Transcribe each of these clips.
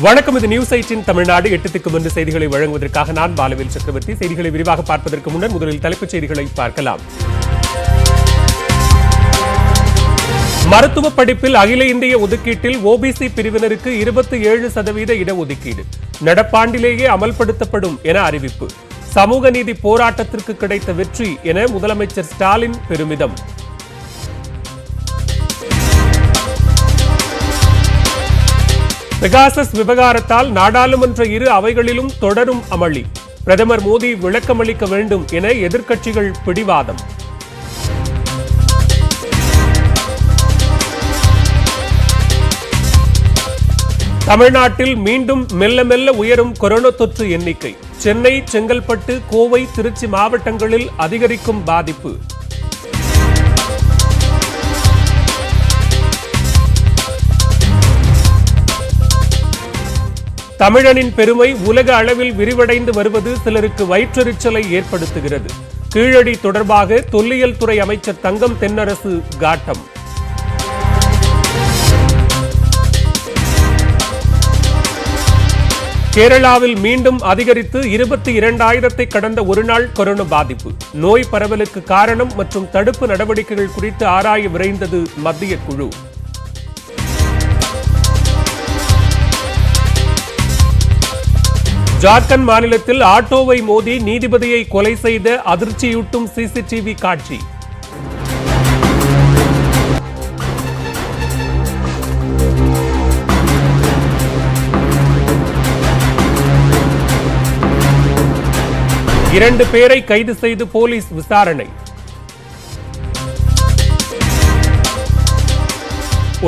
வணக்கம். இது நியூஸ் 18 தமிழ்நாடு. 8 செய்திகளை வழங்குவதற்காக நான் பாலவேல் சக்கரவர்த்தி. செய்திகளை விரிவாக பார்ப்பதற்கு முன்னர் முதலில் தலைப்புச் செய்திகளை பார்க்கலாம். மருத்துவ படிப்பில் அகில இந்திய ஒதுக்கீட்டில் ஓபிசி பிரிவினருக்கு 27% இடஒதுக்கீடு நடப்பாண்டிலேயே அமல்படுத்தப்படும் என அறிவிப்பு. சமூக நீதி போராட்டத்திற்கு கிடைத்த வெற்றி என முதலமைச்சர் ஸ்டாலின் பெருமிதம். பெகாசஸ் விவகாரத்தால் நாடாளுமன்ற இரு அவைகளிலும் தொடரும் அமளி. பிரதமர் மோடி விளக்கமளிக்க வேண்டும் என எதிர்க்கட்சிகள் பிடிவாதம். தமிழ்நாட்டில் மீண்டும் மெல்ல மெல்ல உயரும் கொரோனா தொற்று எண்ணிக்கை. சென்னை, செங்கல்பட்டு, கோவை, திருச்சி மாவட்டங்களில் அதிகரிக்கும் பாதிப்பு. தமிழனின் பெருமை உலக அளவில் விரிவடைந்து வருவது சிலருக்கு வயிற்றெரிச்சலை ஏற்படுத்துகிறது. கீழடி தொடர்பாக தொல்லியல் துறை அமைச்சர் தங்கம் தென்னரசு காட்டம். கேரளாவில் மீண்டும் அதிகரித்து 22,000 கடந்த ஒருநாள் கொரோனா பாதிப்பு. நோய் பரவலுக்கு காரணம் மற்றும் தடுப்பு நடவடிக்கைகள் குறித்து ஆராய விரைந்தது மத்திய குழு. ஜார்க்கண்ட் மாநிலத்தில் ஆட்டோவை மோதி நீதிபதியை கொலை செய்த அதிர்ச்சியூட்டும் சிசிடிவி காட்சி. இரண்டு பேரை கைது செய்து போலீஸ் விசாரணை.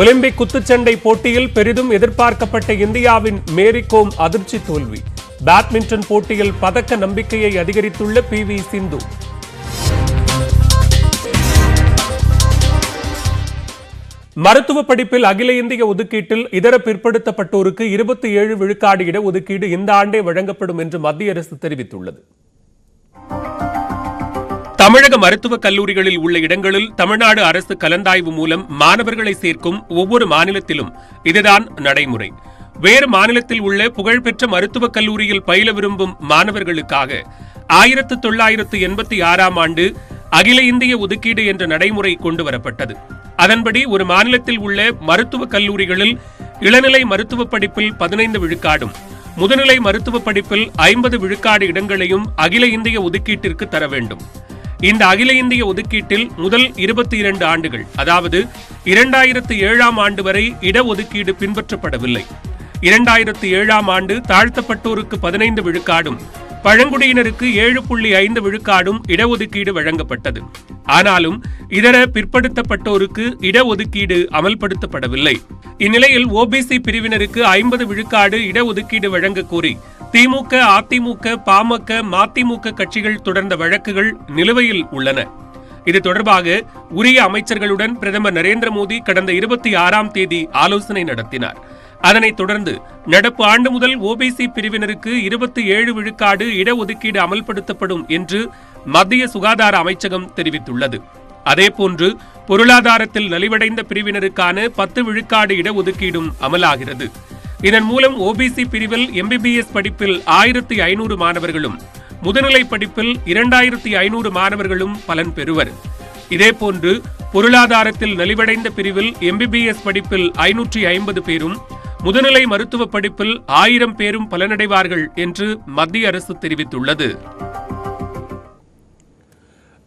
ஒலிம்பிக் குத்துச்சண்டை போட்டியில் பெரிதும் எதிர்பார்க்கப்பட்ட இந்தியாவின் மேரி கோம் அதிர்ச்சி தோல்வி. பேட்மிண்டன் போட்டியில் பதக்க நம்பிக்கையை அதிகரித்துள்ள PV சிந்து. மருத்துவ படிப்பில் அகில இந்திய ஒதுக்கீட்டில் இதர பிற்படுத்தப்பட்டோருக்கு 27 விழுக்காடு இடஒதுக்கீடு இந்த ஆண்டே வழங்கப்படும் என்று மத்திய அரசு தெரிவித்துள்ளது. தமிழக மருத்துவக் கல்லூரிகளில் உள்ள இடங்களில் தமிழ்நாடு அரசு கலந்தாய்வு மூலம் மாணவர்களை சேர்க்கும் ஒவ்வொரு மாநிலத்திலும் இதுதான் நடைமுறை. வேறு மாநிலத்தில் உள்ள புகழ்பெற்ற மருத்துவக் கல்லூரியில் பயில விரும்பும் மாணவர்களுக்காக 1986ஆம் ஆண்டு அகில இந்திய ஒதுக்கீடு என்ற நடைமுறை கொண்டுவரப்பட்டது. அதன்படி ஒரு மாநிலத்தில் உள்ள மருத்துவக் கல்லூரிகளில் இளநிலை மருத்துவ படிப்பில் 15 விழுக்காடும் முதுநிலை மருத்துவ படிப்பில் 50 விழுக்காடு இடங்களையும் அகில இந்திய ஒதுக்கீட்டிற்கு தர வேண்டும். இந்த அகில இந்திய ஒதுக்கீட்டில் முதல் 22 ஆண்டுகள், அதாவது 2007ஆம் ஆண்டு வரை இடஒதுக்கீடு பின்பற்றப்படவில்லை. 2007ஆம் ஆண்டு தாழ்த்தப்பட்டோருக்கு 15 விழுக்காடும் பழங்குடியினருக்கு 7.5 விழுக்காடும் இடஒதுக்கீடு வழங்கப்பட்டது. ஆனாலும் இதர பிற்படுத்தப்பட்டோருக்கு இடஒதுக்கீடு அமல்படுத்தப்படவில்லை. இந்நிலையில் ஓபிசி பிரிவினருக்கு 50 விழுக்காடு இடஒதுக்கீடு வழங்க கோரி திமுக, அதிமுக, பாமக, மதிமுக கட்சிகள் தொடர்ந்த வழக்குகள் நிலுவையில் உள்ளன. இது தொடர்பாக உரிய அமைச்சர்களுடன் பிரதமர் நரேந்திர மோடி கடந்த 26ஆம் தேதி ஆலோசனை நடத்தினார். அதனைத் தொடர்ந்து நடப்பு ஆண்டு முதல் ஓபிசி பிரிவினருக்கு 27 விழுக்காடு இடஒதுக்கீடு அமல்படுத்தப்படும் என்று மத்திய சுகாதார அமைச்சகம் தெரிவித்துள்ளது. அதேபோன்று பொருளாதாரத்தில் நலிவடைந்த பிரிவினருக்கான 10 விழுக்காடு இடஒதுக்கீடும் அமலாகிறது. இதன் மூலம் ஓபிசி பிரிவில் MBBS படிப்பில் 1500 மாணவர்களும் முதுநிலை படிப்பில் 2500 மாணவர்களும் பலன் பெறுவர். இதேபோன்று பொருளாதாரத்தில் நலிவடைந்த பிரிவில் MBBS படிப்பில் 550 பேரும் முதுநிலை மருத்துவ படிப்பில் 1000 பேரும் பலனடைவார்கள் என்று மத்திய அரசு தெரிவித்துள்ளது.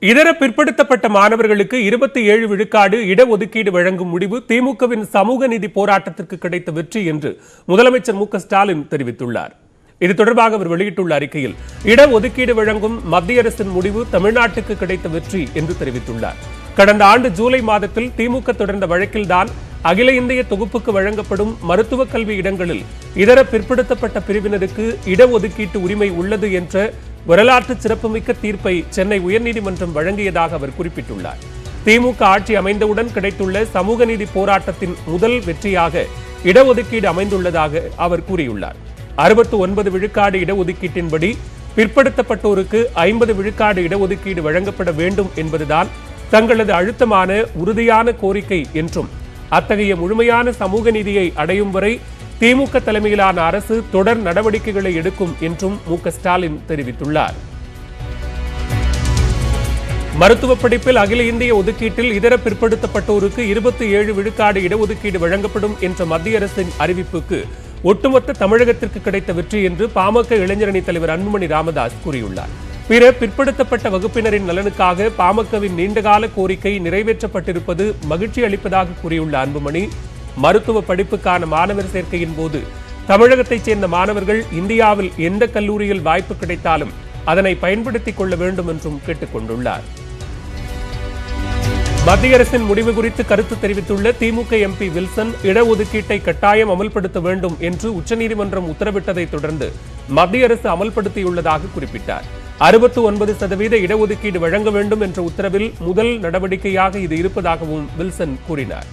இதர பிற்படுத்தப்பட்ட மாணவர்களுக்கு 27 விழுக்காடு இடஒதுக்கீடு வழங்கும் முடிவு திமுகவின் சமூக நீதி போராட்டத்திற்கு கிடைத்த வெற்றி என்று முதலமைச்சர் மு க ஸ்டாலின் தெரிவித்துள்ளார். இது தொடர்பாக அவர் வெளியிட்டுள்ள அறிக்கையில் இடஒதுக்கீடு வழங்கும் மத்திய அரசின் முடிவு தமிழ்நாட்டுக்கு கிடைத்த வெற்றி என்று தெரிவித்துள்ளார். கடந்த ஆண்டு ஜூலை மாதத்தில் திமுக தொடர்ந்த வழக்கில்தான் அகில இந்திய தொகுப்புக்கு வழங்கப்படும் மருத்துவக் கல்வி இடங்களில் இதர பிற்படுத்தப்பட்ட பிரிவினருக்கு இடஒதுக்கீட்டு உரிமை உள்ளது என்ற வரலாற்று சிறப்புமிக்க தீர்ப்பை சென்னை உயர்நீதிமன்றம் வழங்கியதாக அவர் குறிப்பிட்டுள்ளார். திமுக ஆட்சி அமைந்தவுடன் கிடைத்துள்ள சமூக நீதி போராட்டத்தின் முதல் வெற்றியாக இடஒதுக்கீடு அமைந்துள்ளதாக அவர் கூறியுள்ளார். 69 விழுக்காடு இடஒதுக்கீட்டின்படி பிற்படுத்தப்பட்டோருக்கு 50 விழுக்காடு இடஒதுக்கீடு வழங்கப்பட வேண்டும் என்பதுதான் தங்களது அழுத்தமான உறுதியான கோரிக்கை என்றும் அத்தகைய முழுமையான சமூக நீதியை அடையும் வரை திமுக தலைமையிலான அரசு தொடர் நடவடிக்கைகளை எடுக்கும் என்றும் மு.க.ஸ்டாலின் தெரிவித்துள்ளார். மருத்துவ படிப்பில் அகில இந்திய ஒதுக்கீட்டில் இதர பிற்படுத்தப்பட்டோருக்கு 27 விழுக்காடு இடஒதுக்கீடு வழங்கப்படும் என்ற மத்திய அரசின் அறிவிப்புக்கு ஒட்டுமொத்த தமிழகத்திற்கு கிடைத்த வெற்றி என்று பாமக இளைஞரணி தலைவர் அன்புமணி ராமதாஸ் கூறியுள்ளார். பிற பிற்படுத்தப்பட்ட வகுப்பினரின் நலனுக்காக பாமகவின் நீண்டகால கோரிக்கை நிறைவேற்றப்பட்டிருப்பது மகிழ்ச்சி அளிப்பதாக கூறியுள்ள அன்புமணி, மருத்துவ படிப்புக்கான மாணவர் சேர்க்கையின் போது தமிழகத்தைச் சேர்ந்த மாணவர்கள் இந்தியாவில் எந்த கல்லூரியில் வாய்ப்பு கிடைத்தாலும் அதனை பயன்படுத்திக் கொள்ள வேண்டும் என்றும் கேட்டுக் கொண்டுள்ளார். மத்திய அரசின் முடிவு குறித்து கருத்து தெரிவித்துள்ள திமுக எம்பி வில்சன், இடஒதுக்கீட்டை கட்டாயம் அமல்படுத்த வேண்டும் என்று உச்சநீதிமன்றம் உத்தரவிட்டதை தொடர்ந்து மத்திய அரசு அமல்படுத்தியுள்ளதாக குறிப்பிட்டார். 69% இடஒதுக்கீடு வழங்க வேண்டும் என்ற உத்தரவில் முதல் நடவடிக்கையாக இது இருப்பதாகவும் வில்சன் கூறினார்.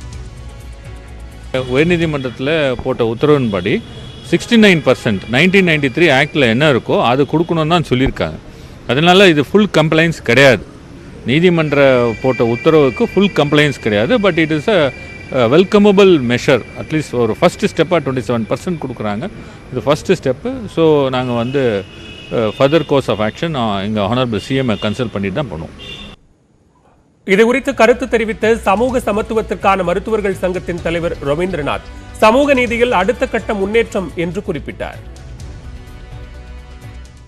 உயர்நீதிமன்றத்தில் போட்ட உத்தரவின்படி 69% 1993 ஆக்டில் என்ன இருக்கோ அது கொடுக்கணும்னு தான் சொல்லியிருக்காங்க. அதனால இது ஃபுல் கம்ப்ளைன்ஸ் கிடையாது. நீதிமன்ற போட்ட உத்தரவுக்கு ஃபுல் கம்ப்ளைன்ஸ் கிடையாது. But it is a welcomable measure. At least ஒரு ஃபஸ்ட்டு ஸ்டெப்பாக 27% கொடுக்குறாங்க. இது ஃபஸ்ட்டு ஸ்டெப்பு. ஸோ நாங்கள் ஃபர்தர் கோர்ஸ் ஆஃப் ஆக்ஷன் எங்கள் ஹானரபிள் சிஎம்ஐ கன்சல்ட் பண்ணிட்டு தான் பண்ணுவோம். இதுகுறித்து கருத்து தெரிவித்த சமூக சமத்துவத்திற்கான மருத்துவர்கள் சங்கத்தின் தலைவர் ரவீந்திரநாத், சமூக நீதியில் அடுத்த கட்ட முன்னேற்றம் என்று குறிப்பிட்டார்.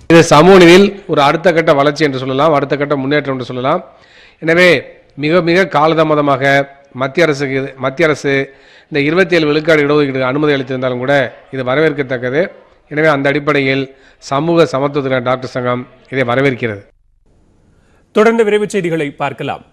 இது சமூக நீதியில் ஒரு அடுத்த கட்ட வளர்ச்சி என்று சொல்லலாம், அடுத்த கட்ட முன்னேற்றம் என்று சொல்லலாம். எனவே மிக மிக காலதாமதமாக மத்திய அரசு இந்த 27 விழுக்காடு இடஒதுக்கீடு அனுமதி அளித்திருந்தாலும் கூட இது வரவேற்கத்தக்கது. எனவே அந்த அடிப்படையில் சமூக சமத்துவத்திற்கான டாக்டர் சங்கம் இதை வரவேற்கிறது. தொடர்ந்து விரைவு செய்திகளை பார்க்கலாம்.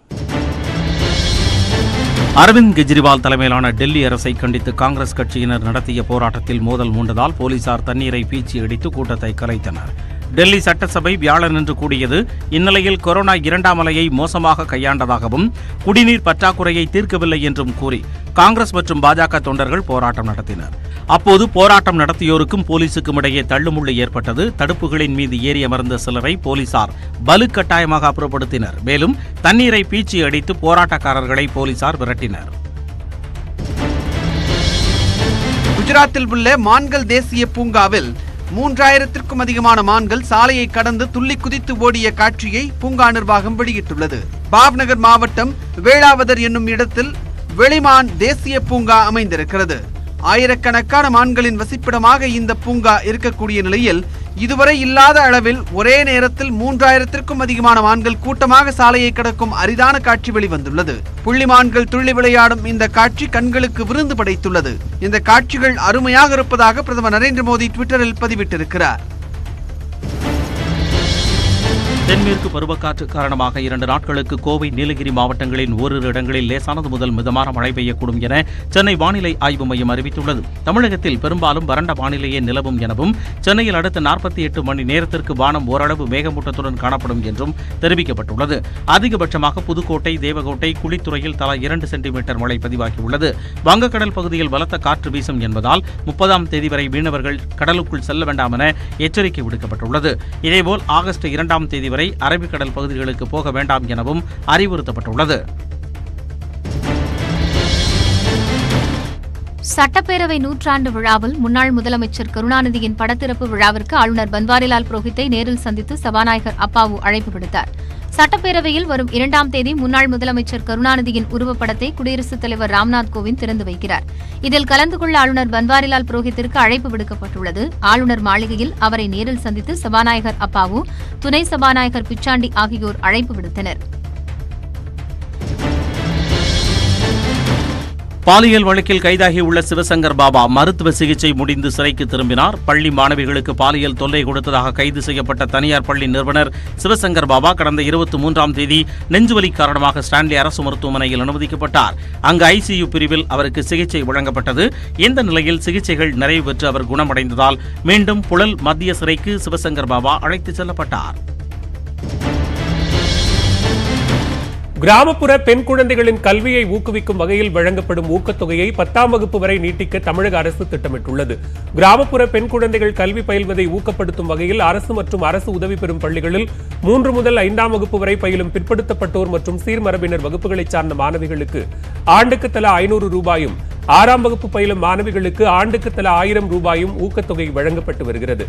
அரவிந்த் கெஜ்ரிவால் தலைமையிலான டெல்லி அரசை கண்டித்து காங்கிரஸ் கட்சியினர் நடத்திய போராட்டத்தில் மோதல் மூண்டதால் போலீசார் தண்ணீரை பீச்சி அடித்து கூட்டத்தை கலைத்தனர். டெல்லி சட்டசபை வியாழனன்று கூடியது. இந்நிலையில் கொரோனா 2ஆம் அலையை மோசமாக கையாண்டதாகவும் குடிநீர் பற்றாக்குறையை தீர்க்கவில்லை என்றும் கூறி காங்கிரஸ் மற்றும் பாஜக தொண்டர்கள் போராட்டம் நடத்தினர். அப்போது போராட்டம் நடத்தியோருக்கும் போலீசுக்கும் இடையே தள்ளுமுள்ளு ஏற்பட்டது. தடுப்புகளின் மீது ஏறி அமர்ந்த சிலரை போலீசார் வலுக்கட்டாயமாக அப்புறப்படுத்தினர். மேலும் தண்ணீரை பீச்சி அடித்து போராட்டக்காரர்களை போலீசார் விரட்டினர். குஜராத்தில் உள்ள மான்கள் தேசிய பூங்காவில் 3000த்திற்கும் அதிகமான மான்கள் சாலையை கடந்து துள்ளி குதித்து ஓடிய காட்சியை பூங்கா நிர்வாகம் வெளியிட்டுள்ளது. பாவ்நகர் மாவட்டம் வேளாவதர் என்னும் இடத்தில் வெளிமான் தேசிய பூங்கா அமைந்திருக்கிறது. ஆயிரக்கணக்கான மான்களின் வசிப்பிடமாக இந்த பூங்கா இருக்கக்கூடிய நிலையில் இதுவரை இல்லாத அளவில் ஒரே நேரத்தில் 3000த்திற்கும் அதிகமான மான்கள் கூட்டமாக சாலையை கடக்கும் அரிதான காட்சி வெளிவந்துள்ளது. புள்ளிமான்கள் துள்ளி விளையாடும் இந்த காட்சி கண்களுக்கு விருந்து படைத்துள்ளது. இந்த காட்சிகள் அருமையாக இருப்பதாக பிரதமர் நரேந்திர மோடி ட்விட்டரில் பதிவிட்டிருக்கிறார். தென்மேற்கு பருவக்காற்று காரணமாக 2 நாட்களுக்கு கோவை, நீலகிரி மாவட்டங்களின் ஓரிரு இடங்களில் லேசானது முதல் மிதமான மழை பெய்யக்கூடும் என சென்னை வானிலை ஆய்வு மையம் அறிவித்துள்ளது. தமிழகத்தில் பெரும்பாலும் வறண்ட வானிலையே நிலவும் எனவும் சென்னையில் அடுத்த 48 மணி நேரத்திற்கு வானம் ஓரளவு மேகமூட்டத்துடன் காணப்படும் என்றும் தெரிவிக்கப்பட்டுள்ளது. அதிகபட்சமாக புதுக்கோட்டை, தேவகோட்டை, குளித்துறையில் தலா 2 சென்டிமீட்டர் மழை பதிவாகியுள்ளது. வங்கக்கடல் பகுதியில் பலத்த காற்று வீசும் என்பதால் 30ஆம் தேதி வரை மீனவர்கள் கடலுக்குள் செல்ல வேண்டாம் என எச்சரிக்கை விடுக்கப்பட்டுள்ளது. இதேபோல் ஆகஸ்ட் 2ஆம் தேதி வரை அரபிக்கடல் பகுதிகளுக்கு போக வேண்டாம் எனவும் அறிவுறுத்தப்பட்டுள்ளது. சட்டப்பேரவை 100ஆண்டு விழாவில் முன்னாள் முதலமைச்சர் கருணாநிதியின் படத்திறப்பு விழாவிற்கு ஆளுநர் பன்வாரிலால் புரோஹித்தை நேரில் சந்தித்து சபாநாயகர் அப்பாவு அழைப்பு விடுத்தார். சட்டப்பேரவையில் வரும் 2ஆம் தேதி முன்னாள் முதலமைச்சர் கருணாநிதியின் உருவப்படத்தை குடியரசுத் தலைவர் ராம்நாத் கோவிந்த் திறந்து வைக்கிறார். இதில் கலந்து கொள்ள ஆளுநர் பன்வாரிலால் புரோஹித்திற்கு அழைப்பு விடுக்கப்பட்டுள்ளது. ஆளுநர் மாளிகையில் அவரை நேரில் சந்தித்து சபாநாயகர் அப்பாவு, துணை சபாநாயகர் பிச்சாண்டி ஆகியோர் அழைப்பு விடுத்தனர். பாலியல் வழக்கில் கைதாகியுள்ள சிவசங்கர் பாபா மருத்துவ சிகிச்சை முடிந்து சிறைக்கு திரும்பினார். பள்ளி மாணவிகளுக்கு பாலியல் தொல்லை கொடுத்ததாக கைது செய்யப்பட்ட தனியார் பள்ளி நிறுவனர் சிவசங்கர் பாபா கடந்த 23ஆம் தேதி நெஞ்சுவலி காரணமாக ஸ்டான்லி அரசு மருத்துவமனையில் அனுமதிக்கப்பட்டார். அங்கு ஐசியு பிரிவில் அவருக்கு சிகிச்சை வழங்கப்பட்டது. இந்த நிலையில் சிகிச்சைகள் நிறைவு பெற்று அவர் குணமடைந்ததால் மீண்டும் புழல் மத்திய சிறைக்கு சிவசங்கர் பாபா அழைத்துச் செல்லப்பட்டார். கிராமப்புற பெண் குழந்தைகளின் கல்வியை ஊக்குவிக்கும் வகையில் வழங்கப்படும் ஊக்கத்தொகையை 10ஆம் வகுப்பு வரை நீட்டிக்க தமிழக அரசு திட்டமிட்டுள்ளது. கிராமப்புற பெண் குழந்தைகள் கல்வி பயில்வதை ஊக்கப்படுத்தும் வகையில் அரசு மற்றும் அரசு உதவி பெறும் பள்ளிகளில் 3 முதல் 5ஆம் வகுப்பு வரை பயிலும் பிற்படுத்தப்பட்டோர் மற்றும் சீர்மரபினர் வகுப்புகளைச் சார்ந்த மாணவிகளுக்கு ஆண்டுக்கு தலா 500 ரூபாயும், 6ஆம் வகுப்பு பயிலும் மாணவிகளுக்கு ஆண்டுக்கு தலா 1000 ரூபாயும் ஊக்கத்தொகை வழங்கப்பட்டு வருகிறது.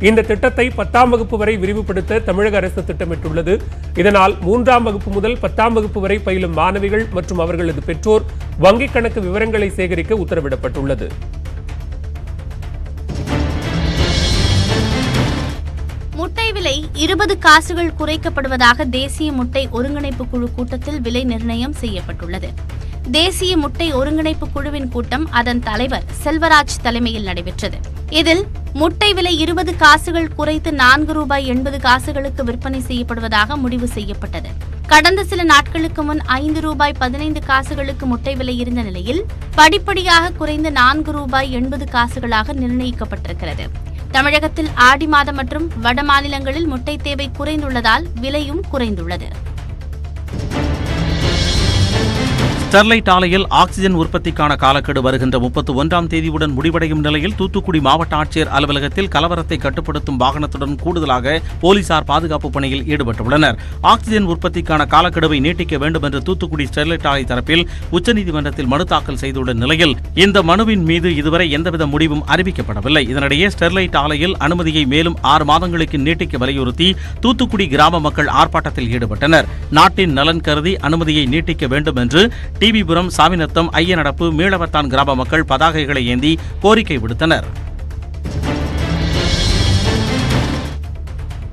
இந்த திட்டத்தை 10ஆம் வகுப்பு வரை விரிவுபடுத்த தமிழக அரசு திட்டமிட்டுள்ளது. இதனால் 3ஆம் வகுப்பு முதல் 10ஆம் வகுப்பு வரை பயிலும் மாணவிகள் மற்றும் அவர்களது பெற்றோர் வங்கிக் கணக்கு விவரங்களை சேகரிக்க உத்தரவிடப்பட்டுள்ளது. முட்டை விலை 20 காசுகள் குறைக்கப்படுவதாக தேசிய முட்டை ஒருங்கிணைப்பு குழு கூட்டத்தில் விலை நிர்ணயம் செய்யப்பட்டுள்ளது. தேசிய முட்டை ஒருங்கிணைப்பு குழுவின் கூட்டம் அதன் தலைவர் செல்வராஜ் தலைமையில் நடைபெற்றது. இதில் முட்டை விலை 20 காசுகள் குறைத்து 4 ரூபாய் 80 காசுகளுக்கு விற்பனை செய்யப்படுவதாக முடிவு செய்யப்பட்டது. கடந்த சில நாட்களுக்கு முன் 5 ரூபாய் 15 காசுகளுக்கு முட்டை விலை இருந்த நிலையில் படிப்படியாக குறைந்து 4 ரூபாய் 80 காசுகளாக நிர்ணயிக்கப்பட்டிருக்கிறது. தமிழகத்தில் ஆடி மாதம் மற்றும் வட மாநிலங்களில் முட்டை தேவை குறைந்துள்ளதால் விலையும் குறைந்துள்ளது. ஸ்டெர்லைட் ஆலையில் ஆக்சிஜன் உற்பத்திக்கான காலக்கெடு வருகின்ற 31ஆம் தேதியுடன் முடிவடையும் நிலையில் தூத்துக்குடி மாவட்ட ஆட்சியர் அலுவலகத்தில் கலவரத்தை கட்டுப்படுத்தும் வாகனத்துடன் கூடுதலாக போலீசார் பாதுகாப்பு பணியில் ஈடுபட்டுள்ளனர். ஆக்சிஜன் உற்பத்திக்கான காலக்கெடுவை நீட்டிக்க வேண்டும் என்று தூத்துக்குடி ஸ்டெர்லைட் ஆலை தரப்பில் உச்சநீதிமன்றத்தில் மனு தாக்கல் செய்துள்ள நிலையில் இந்த மனுவின் மீது இதுவரை எந்தவித முடிவும் அறிவிக்கப்படவில்லை. இதனிடையே ஸ்டெர்லைட் ஆலையில் அனுமதியை மேலும் 6 மாதங்களுக்கு நீட்டிக்க வலியுறுத்தி தூத்துக்குடி கிராம மக்கள் ஆர்ப்பாட்டத்தில் ஈடுபட்டனர். நாட்டின் நலன் கருதி அனுமதியை நீட்டிக்க வேண்டும் என்று டிவிபுரம், சாமிநத்தம், ஐயனடப்பு, மீளவத்தான் கிராம மக்கள் பதாகைகளை ஏந்தி கோரிக்கை விடுத்தனர்.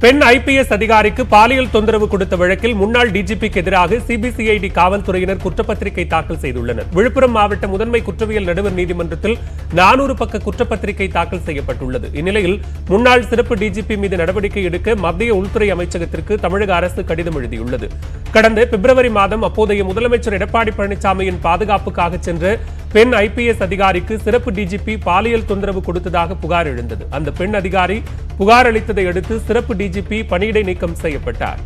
பெண் IPS அதிகாரிக்கு பாலியல் தொந்தரவு கொடுத்த வழக்கில் முன்னாள் டிஜிபிக்கு எதிராக சிபிசிஐடி காவல்துறையினர் குற்றப்பத்திரிகை தாக்கல் செய்துள்ளனர். விழுப்புரம் மாவட்ட முதன்மை குற்றவியல் நடுவர் நீதிமன்றத்தில் 400 பக்க குற்றப்பத்திரிகை தாக்கல் செய்யப்பட்டுள்ளது. இந்நிலையில் முன்னாள் சிறப்பு டிஜிபி மீது நடவடிக்கை எடுக்க மத்திய உள்துறை அமைச்சகத்திற்கு தமிழக அரசு கடிதம் எழுதியுள்ளது. கடந்த பிப்ரவரி மாதம் அப்போதைய முதலமைச்சர் எடப்பாடி பழனிசாமியின் பாதுகாப்புக்காக சென்ற பெண் IPS அதிகாரிக்கு சிறப்பு டிஜிபி பாலியல் தொந்தரவு கொடுத்ததாக புகார் எழுந்தது. அந்த பெண் அதிகாரி புகார் அளித்ததை அடுத்து சிறப்பு டிஜிபி பணியிடை நீக்கம் செய்யப்பட்டார்.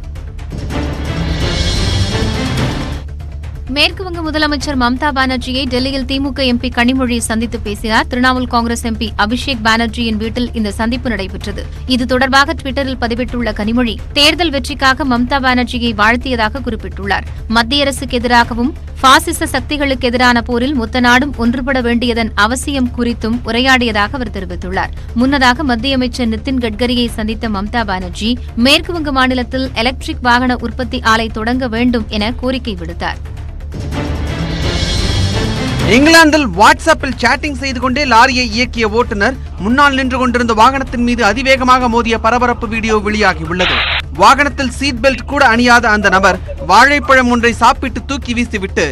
மேற்குவங்க முதலமைச்சர் மம்தா பானர்ஜியை டெல்லியில் திமுக MP கனிமொழி சந்தித்து பேசினார். திரிணாமுல் காங்கிரஸ் MP அபிஷேக் பானர்ஜியின் வீட்டில் இந்த சந்திப்பு நடைபெற்றது. இது தொடர்பாக ட்விட்டரில் பதிவிட்டுள்ள கனிமொழி, தேர்தல் வெற்றிக்காக மம்தா பானர்ஜியை வாழ்த்தியதாக குறிப்பிட்டுள்ளார். மத்திய அரசுக்கு எதிராகவும் பாசிச சக்திகளுக்கு எதிரான போரில் மொத்த நாடும் ஒன்றுபட வேண்டியதன் அவசியம் குறித்தும் உரையாடியதாக அவர் தெரிவித்துள்ளார். முன்னதாக மத்திய அமைச்சர் நிதின் கட்கரியை சந்தித்த மம்தா பானர்ஜி மேற்குவங்க மாநிலத்தில் எலக்ட்ரிக் வாகன உற்பத்தி ஆலை தொடங்க வேண்டும் என கோரிக்கை விடுத்தார். இங்கிலாந்தில் வாட்ஸ்அப்பில் சாட்டிங் செய்து கொண்டே லாரியை இயக்கிய ஓட்டுநர் முன்னால் நின்று கொண்டிருந்த வாகனத்தின் மீது அதிவேகமாக மோதிய பரபரப்பு வீடியோ வெளியாகியுள்ளது. வாகனத்தில் சீட் பெல்ட் கூட அணியாத அந்த நபர் வாழைப்பழம் ஒன்றை சாப்பிட்டு தூக்கி வீசிவிட்டு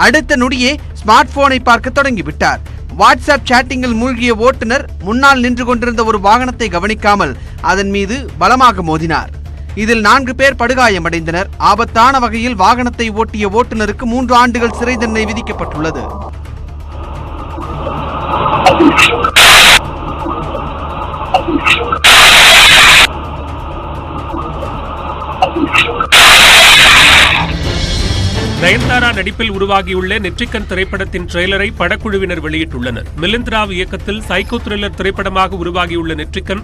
அடுத்த நொடியே ஸ்மார்ட் போனை பார்க்க தொடங்கிவிட்டார். வாட்ஸ்அப் சாட்டிங்கில் மூழ்கிய ஓட்டுநர் முன்னால் நின்று கொண்டிருந்த ஒரு வாகனத்தை கவனிக்காமல் அதன் மீது பலமாக மோதினார். இதில் 4 பேர் படுகாயமடைந்தனர். ஆபத்தான வகையில் வாகனத்தை ஓட்டிய ஓட்டுநருக்கு 3 ஆண்டுகள் சிறை தண்டனை விதிக்கப்பட்டுள்ளது. நயன்தாரா நடிப்பில் உருவாகியுள்ள நெற்றிக்கண் திரைப்படத்தின் ட்ரெய்லரை படக்குழுவினர் வெளியிட்டுள்ளனர். மிலிந்த் ராவ் இயக்கத்தில் சைக்கோ த்ரில்லர் திரைப்படமாக உருவாகியுள்ள நெற்றிக்கண்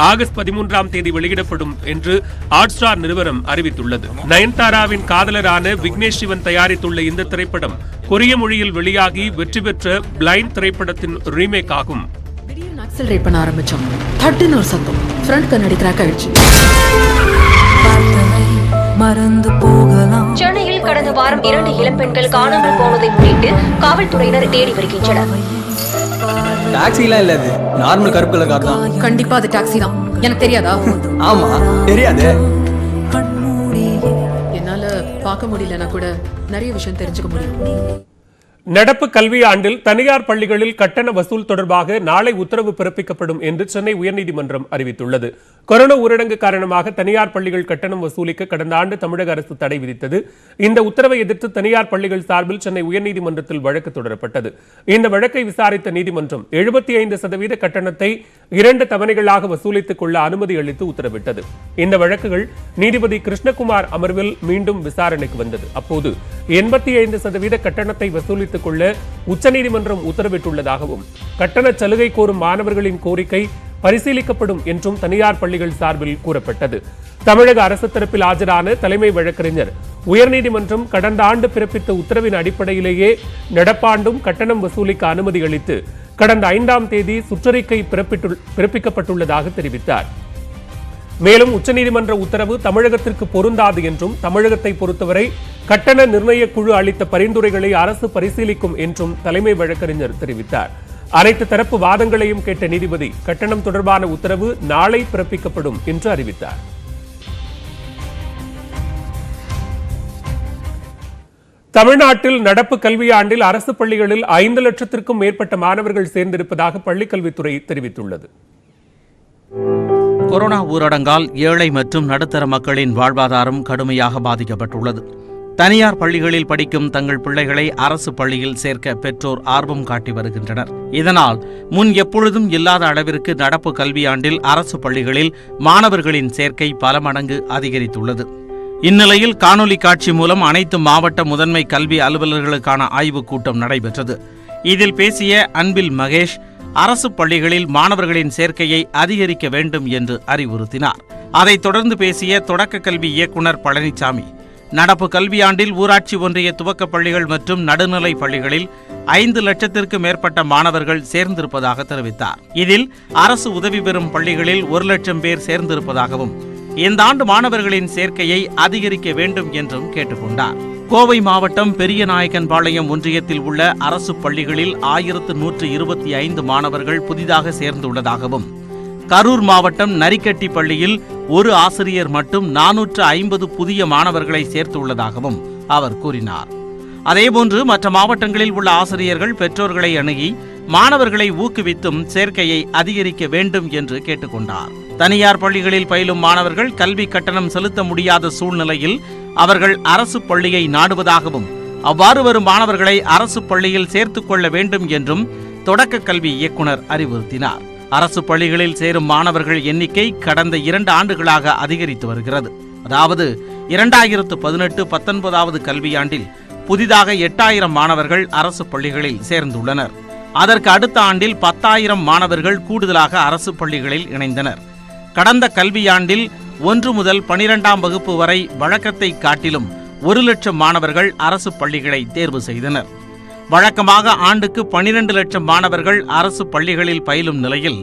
ஆகஸ்ட் 13ஆம் தேதி வெளியிடப்படும் என்று ஹாட்ஸ்டார் நிறுவனம் அறிவித்துள்ளது. நயன்தாராவின் காதலரான விக்னேஷ் சிவன் தயாரித்துள்ள இந்த திரைப்படம் கொரிய மொழியில் வெளியாகி வெற்றி பெற்ற பிளைண்ட் திரைப்படத்தின் ரீமேக் ஆகும். ஆக்சலரேட் பண்ண ஆரம்பிச்சோம். தட்டுன்னு ஒரு சத்தம். ஃப்ரண்ட் கண்ணாடி கிராக் ஆயிடுச்சு. சென்னையில் கடந்த வாரம் 2 இளம்பெண்கள் காணாமல் போனதை முன்னிட்டு காவல்துறையினர் தேடி வருகின்றனர். டாக்ஸிலாம் இல்ல, அது நார்மல் கருப்பு கலர் கார் தான். கண்டிப்பா அது டாக்ஸி தான். எனக்கு தெரியாதா? ஆமா தெரியாது. என்னால பார்க்க முடியலன்னா கூட நிறைய விஷயம் தெரிஞ்சுக்க முடியும். நடப்பு கல்வியாண்டில் தனியார் பள்ளிகளில் கட்டண வசூல் தொடர்பாக நாளை உத்தரவு பிறப்பிக்கப்படும் என்று சென்னை உயர்நீதிமன்றம் அறிவித்துள்ளது. கொரோனா ஊரடங்கு காரணமாக தனியார் பள்ளிகள் கட்டணம் வசூலிக்க கடந்த ஆண்டு தமிழக அரசு தடை விதித்தது. இந்த உத்தரவை எதிர்த்து தனியார் பள்ளிகள் சார்பில் சென்னை உயர்நீதிமன்றத்தில் வழக்கு தொடரப்பட்டது. இந்த வழக்கை விசாரித்த நீதிமன்றம் 75% கட்டணத்தை 2 தவணைகளாக வசூலித்துக் கொள்ள அனுமதி அளித்து உத்தரவிட்டது. இந்த வழக்குகள் நீதிபதி கிருஷ்ணகுமார் அமர்வில் மீண்டும் விசாரணைக்கு வந்தது. அப்போது 85% கட்டணத்தை வசூலித்துக் கொள்ள உச்சநீதிமன்றம் உத்தரவிட்டுள்ளதாகவும் கட்டண சலுகை கோரும் மாணவர்களின் கோரிக்கை பரிசீலிக்கப்படும் என்றும் தனியார் பள்ளிகள் சார்பில் கூறப்பட்டது. தமிழக அரசு தரப்பில் ஆஜரான தலைமை வழக்கறிஞர் உயர்நீதிமன்றம் கடந்த ஆண்டு பிறப்பித்த உத்தரவின் அடிப்படையிலேயே நடப்பாண்டும் கட்டணம் வசூலிக்க அனுமதி அளித்து கடந்த 5ஆம் தேதி சுற்றறிக்கை பிறப்பிக்கப்பட்டுள்ளதாக தெரிவித்தார். மேலும் உச்சநீதிமன்ற உத்தரவு தமிழகத்திற்கு பொருந்தாது என்றும் தமிழகத்தை பொறுத்தவரை கட்டண நிர்ணய குழு அளித்த பரிந்துரைகளை அரசு பரிசீலிக்கும் என்றும் தலைமை வழக்கறிஞர் தெரிவித்தார். அனைத்து தரப்பு வாதங்களையும் கேட்ட நீதிபதி கட்டணம் தொடர்பான உத்தரவு நாளை பிறப்பிக்கப்படும் என்று அறிவித்தார். தமிழ்நாட்டில் நடப்பு கல்வியாண்டில் அரசு பள்ளிகளில் 5 லட்சத்திற்கும் மேற்பட்ட மாணவர்கள் சேர்ந்திருப்பதாக பள்ளிக்கல்வித்துறை தெரிவித்துள்ளது. கொரோனா ஊரடங்கால் ஏழை மற்றும் நடுத்தர மக்களின் வாழ்வாதாரம் கடுமையாக பாதிக்கப்பட்டுள்ளது. தனியார் பள்ளிகளில் படிக்கும் தங்கள் பிள்ளைகளை அரசு பள்ளியில் சேர்க்க பெற்றோர் ஆர்வம் காட்டி வருகின்றனர். இதனால் முன் எப்பொழுதும் இல்லாத அளவிற்கு நடப்பு கல்வியாண்டில் அரசு பள்ளிகளில் மாணவர்களின் சேர்க்கை பல மடங்கு அதிகரித்துள்ளது. இந்நிலையில் காணொலி காட்சி மூலம் அனைத்து மாவட்ட முதன்மை கல்வி அலுவலர்களுக்கான ஆய்வுக் கூட்டம் நடைபெற்றது. இதில் பேசிய அன்பில் மகேஷ் அரசு பள்ளிகளில் மாணவர்களின் சேர்க்கையை அதிகரிக்க வேண்டும் என்று அறிவுறுத்தினார். அதைத் தொடர்ந்து பேசிய தொடக்க கல்வி இயக்குநர் பழனிசாமி நடப்பு கல்வியாண்டில் ஊராட்சி ஒன்றிய துவக்கப் பள்ளிகள் மற்றும் நடுநிலை பள்ளிகளில் 5 லட்சத்திற்கு மேற்பட்ட மாணவர்கள் சேர்ந்திருப்பதாக தெரிவித்தார். இதில் அரசு உதவி பெறும் பள்ளிகளில் 1 லட்சம் பேர் சேர்ந்திருப்பதாகவும் இந்த ஆண்டு மாணவர்களின் சேர்க்கையை அதிகரிக்க வேண்டும் என்றும் கேட்டுக்கொண்டார். கோவை மாவட்டம் பெரியநாயக்கன்பாளையம் ஒன்றியத்தில் உள்ள அரசு பள்ளிகளில் 1125 மாணவர்கள் புதிதாக சேர்ந்துள்ளதாகவும், கரூர் மாவட்டம் நரிக்கட்டி பள்ளியில் ஒரு ஆசிரியர் மட்டும் 450 புதிய மாணவர்களை சேர்த்துள்ளதாகவும் அவர் கூறினார். அதேபோன்று மற்ற மாவட்டங்களில் உள்ள ஆசிரியர்கள் பெற்றோர்களை அணுகி மாணவர்களை ஊக்குவித்தும் சேர்க்கையை அதிகரிக்க வேண்டும் என்று கேட்டுக்கொண்டார். தனியார் பள்ளிகளில் பயிலும் மாணவர்கள் கல்வி கட்டணம் செலுத்த முடியாத சூழ்நிலையில் அவர்கள் அரசு பள்ளியை நாடுவதாகவும், அவ்வாறு வரும் மாணவர்களை அரசு பள்ளியில் சேர்த்துக் கொள்ள வேண்டும் என்றும் தொடக்க கல்வி இயக்குநர் அறிவுறுத்தினார். அரசு பள்ளிகளில் சேரும் மாணவர்கள் எண்ணிக்கை கடந்த 2 ஆண்டுகளாக அதிகரித்து வருகிறது. அதாவது 2018-19 கல்வியாண்டில் புதிதாக 8000 மாணவர்கள் அரசு பள்ளிகளில் சேர்ந்துள்ளனர். அதற்கு அடுத்த ஆண்டில் 10,000 மாணவர்கள் கூடுதலாக அரசு பள்ளிகளில் இணைந்தனர். கடந்த கல்வியாண்டில் 1 முதல் 12ஆம் வகுப்பு வரை வழக்கத்தை காட்டிலும் 1 லட்சம் மாணவர்கள் அரசு பள்ளிகளை தேர்வு செய்தனர். வழக்கமாக ஆண்டுக்கு 12 லட்சம் மாணவர்கள் அரசு பள்ளிகளில் பயிலும் நிலையில்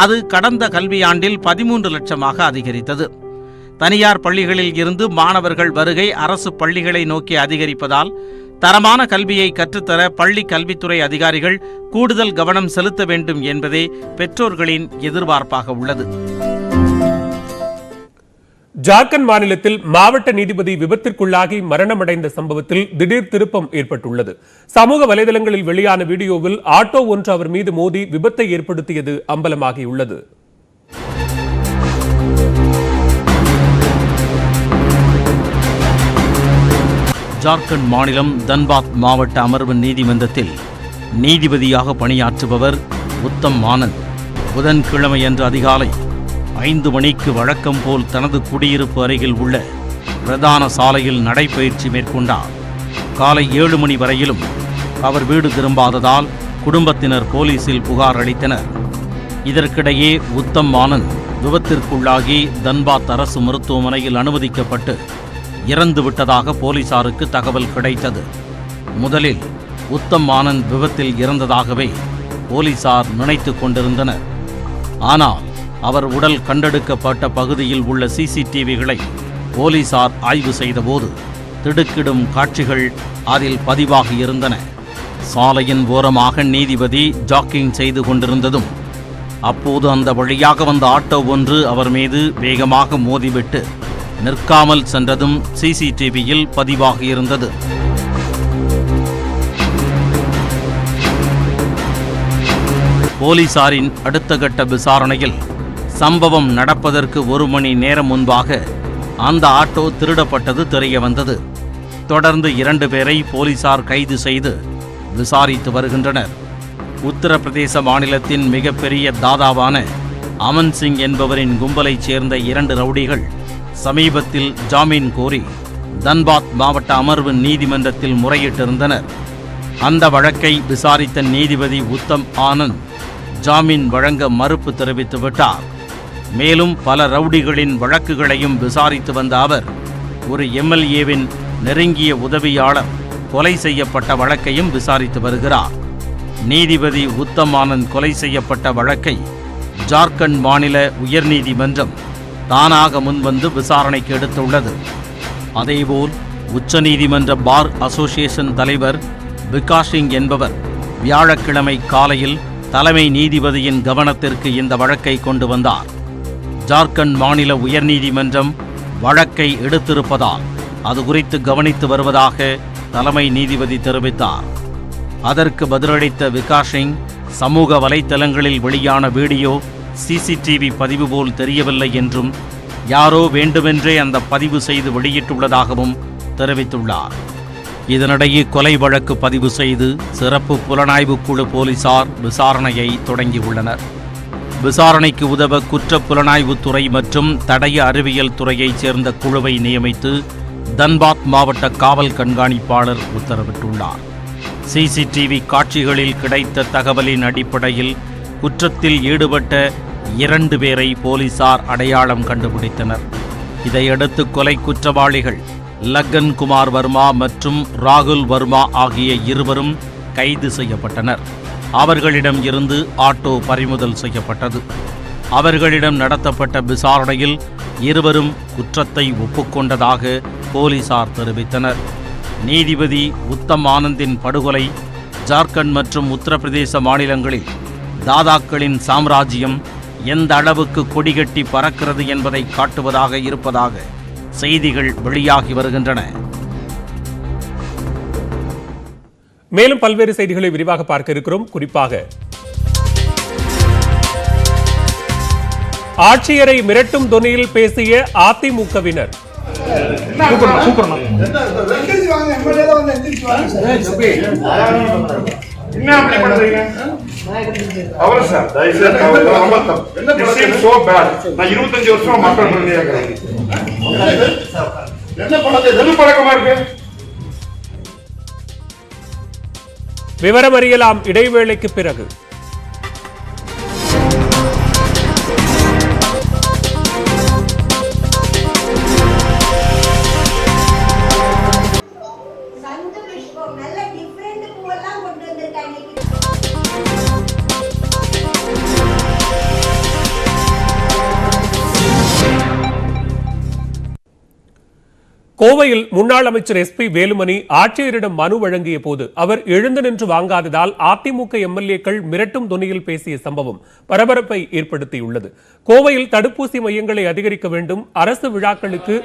அது கடந்த கல்வியாண்டில் 13 லட்சமாக அதிகரித்தது. தனியார் பள்ளிகளில் இருந்து மாணவர்கள் வருகை அரசு பள்ளிகளை நோக்கி அதிகரிப்பதால் தரமான கல்வியை கற்றுத்தர பள்ளி கல்வித்துறை அதிகாரிகள் கூடுதல் கவனம் செலுத்த வேண்டும் என்பதே பெற்றோர்களின் எதிர்பார்ப்பாக உள்ளது. ஜார்க்கண்ட் மாநிலத்தில் மாவட்ட நீதிபதி விபத்திற்குள்ளாகி மரணமடைந்த சம்பவத்தில் திடீர் திருப்பம் ஏற்பட்டுள்ளது. சமூக வலைதளங்களில் வெளியான வீடியோவில் ஆட்டோ ஒன்று அவர் மீது மோதி விபத்தை ஏற்படுத்தியது அம்பலமாகியுள்ளது. ஜார்க்கண்ட் மாநிலம் தன்பாத் மாவட்ட அமர்வு நீதிமன்றத்தில் நீதிபதியாக பணியாற்றுபவர் உத்தம் ஆனந்த் புதன்கிழமையன்று அதிகாலை 5 மணிக்கு வழக்கம் போல் தனது குடியிருப்பு அருகில் உள்ள பிரதான சாலையில் நடைபயிற்சி மேற்கொண்டார். காலை 7 மணி வரையிலும் அவர் வீடு திரும்பாததால் குடும்பத்தினர் போலீசில் புகார் அளித்தனர். இதற்கிடையே உத்தம் ஆனந்த் விபத்திற்குள்ளாகி தன்பாத் அரசு மருத்துவமனையில் அனுமதிக்கப்பட்டு இறந்து விட்டதாக போலீசாருக்கு தகவல் கிடைத்தது. முதலில் உத்தம் ஆனந்த் விபத்தில் இறந்ததாகவே போலீசார் நினைத்து கொண்டிருந்தனர். ஆனால் அவர் உடல் கண்டெடுக்கப்பட்ட பகுதியில் உள்ள சிசிடிவிகளை போலீசார் ஆய்வு செய்தபோது திடுக்கிடும் காட்சிகள் அதில் பதிவாகி இருந்தன. சாலையின் ஓரமாக நீதிபதி ஜாக்கிங் செய்து கொண்டிருந்ததும் அப்போது அந்த வழியாக வந்த ஆட்டோ ஒன்று அவர் மீது வேகமாக மோதிவிட்டு நிற்காமல் சென்றதும் சிசிடிவியில் பதிவாகியிருந்தது. போலீசாரின் அடுத்த கட்ட விசாரணையில் சம்பவம் நடப்பதற்கு 1 மணி நேரம் முன்பாக அந்த ஆட்டோ திருடப்பட்டது தெரிய வந்தது. தொடர்ந்து 2 பேரை போலீசார் கைது செய்து விசாரித்து வருகின்றனர். உத்தரப்பிரதேச மாநிலத்தின் மிகப்பெரிய தாதாவான அமன் சிங் என்பவரின் கும்பலைச் சேர்ந்த 2 ரவுடிகள் சமீபத்தில் ஜாமீன் கோரி தன்பாத் மாவட்ட அமர்வு நீதிமன்றத்தில் முறையிட்டிருந்தனர். அந்த வழக்கை விசாரித்த நீதிபதி உத்தம் ஆனந்த் ஜாமீன் வழங்க மறுப்பு தெரிவித்துவிட்டார். மேலும் பல ரவுடிகளின் வழக்குகளையும் விசாரித்து வந்த அவர் ஒரு எம்எல்ஏவின் நெருங்கிய உதவியாளர் கொலை செய்யப்பட்ட வழக்கையும் விசாரித்து வருகிறார். நீதிபதி உத்தம் ஆனந்த் கொலை செய்யப்பட்ட வழக்கை ஜார்க்கண்ட் மாநில உயர்நீதிமன்றம் தானாக முன்வந்து விசாரணைக்கு எடுத்துள்ளது. அதேபோல் உச்சநீதிமன்ற பார் அசோசியேஷன் தலைவர் விகாஷ் சிங் என்பவர் வியாழக்கிழமை காலையில் தலைமை நீதிபதியின் கவனத்திற்கு இந்த வழக்கை கொண்டு வந்தார். ஜார்க்கண்ட் மாநில உயர்நீதிமன்றம் வழக்கை எடுத்திருப்பதால் அது குறித்து கவனித்து வருவதாக தலைமை நீதிபதி தெரிவித்தார். அதற்கு பதிலளித்த விகாஷ் சிங், சமூக வலைத்தளங்களில் வெளியான வீடியோ சிசிடிவி பதிவு போல் தெரியவில்லை என்றும் யாரோ வேண்டுமென்றே அந்த பதிவு செய்து வெளியிட்டுள்ளதாகவும் தெரிவித்துள்ளார். இதனிடையே கொலை வழக்கு பதிவு செய்து சிறப்பு புலனாய்வு குழு போலீசார் விசாரணையை தொடங்கியுள்ளனர். விசாரணைக்கு உதவ குற்ற புலனாய்வுத்துறை மற்றும் தடய அறிவியல் துறையைச் சேர்ந்த குழுவை நியமித்து தன்பாத் மாவட்ட காவல் கண்காணிப்பாளர் உத்தரவிட்டுள்ளார். சிசிடிவி காட்சிகளில் கிடைத்த தகவலின் அடிப்படையில் குற்றத்தில் ஈடுபட்ட 2 பேரை போலீசார் அடையாளம் கண்டுபிடித்தனர். இதையடுத்து கொலை குற்றவாளிகள் லக்கன் குமார் வர்மா மற்றும் ராகுல் வர்மா ஆகிய இருவரும் கைது செய்யப்பட்டனர். அவர்களிடம் இருந்து ஆட்டோ பறிமுதல் செய்யப்பட்டது. அவர்களிடம் நடத்தப்பட்ட விசாரணையில் இருவரும் குற்றத்தை ஒப்புக்கொண்டதாக போலீசார் தெரிவித்தனர். நீதிபதி உத்தம் ஆனந்தின் படுகொலை ஜார்க்கண்ட் மற்றும் உத்தரப்பிரதேச மாநிலங்களில் தாதாக்களின் சாம்ராஜ்யம் எந்த அளவுக்கு கொடிகட்டி பறக்கிறது என்பதை காட்டுவதாக இருப்பதாக செய்திகள் வெளியாகி வருகின்றன. மேலும் பல்வேறு செய்திகளை விரிவாக பார்க்க இருக்கிறோம். குறிப்பாக ஆட்சியரை மிரட்டும் தொனியில் பேசிய அதிமுகவினர். விவரம் அறியலாம் இடைவேளைக்கு பிறகு. கோவையில் முன்னாள் அமைச்சர் SP வேலுமணி ஆட்சியரிடம் மனு வழங்கிய போது அவர் எழுந்து நின்று வாங்காததால் அதிமுக எம்எல்ஏக்கள் மிரட்டும் தொனியில் பேசிய சம்பவம் பரபரப்பை ஏற்படுத்தியுள்ளது. கோவையில் தடுப்பூசி மையங்களை அதிகரிக்க வேண்டும், அரசு விழாக்களுக்கு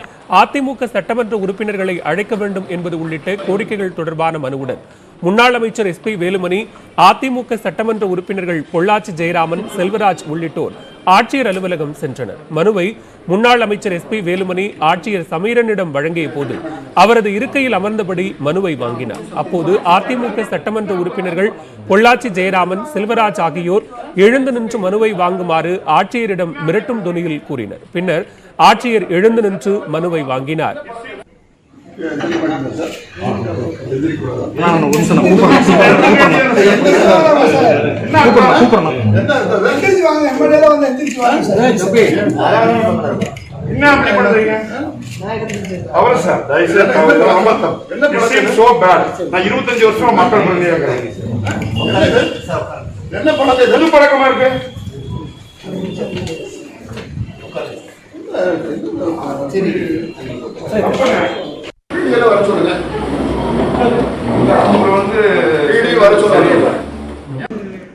அதிமுக சட்டமன்ற உறுப்பினர்களை அழைக்க வேண்டும் என்பது உள்ளிட்ட கோரிக்கைகள் தொடர்பான மனுவுடன் முன்னாள் அமைச்சர் SP வேலுமணி, அதிமுக சட்டமன்ற உறுப்பினர்கள் பொள்ளாச்சி ஜெயராமன், செல்வராஜ் உள்ளிட்டோர் ஆட்சியர் அலுவலகம் சென்றனர். மனுவை முன்னாள் அமைச்சர் SP வேலுமணி ஆட்சியர் சமீரனிடம் வழங்கிய போது அவரது இருக்கையில் அமர்ந்தபடி மனுவை வாங்கினார். அப்போது அதிமுக சட்டமன்ற உறுப்பினர்கள் பொள்ளாச்சி ஜெயராமன், செல்வராஜ் ஆகியோர் எழுந்து நின்று மனுவை வாங்குமாறு ஆட்சியரிடம் மிரட்டும் தொனியில் கூறினர். பின்னர் ஆட்சியர் எழுந்து நின்று மனுவை வாங்கினார்.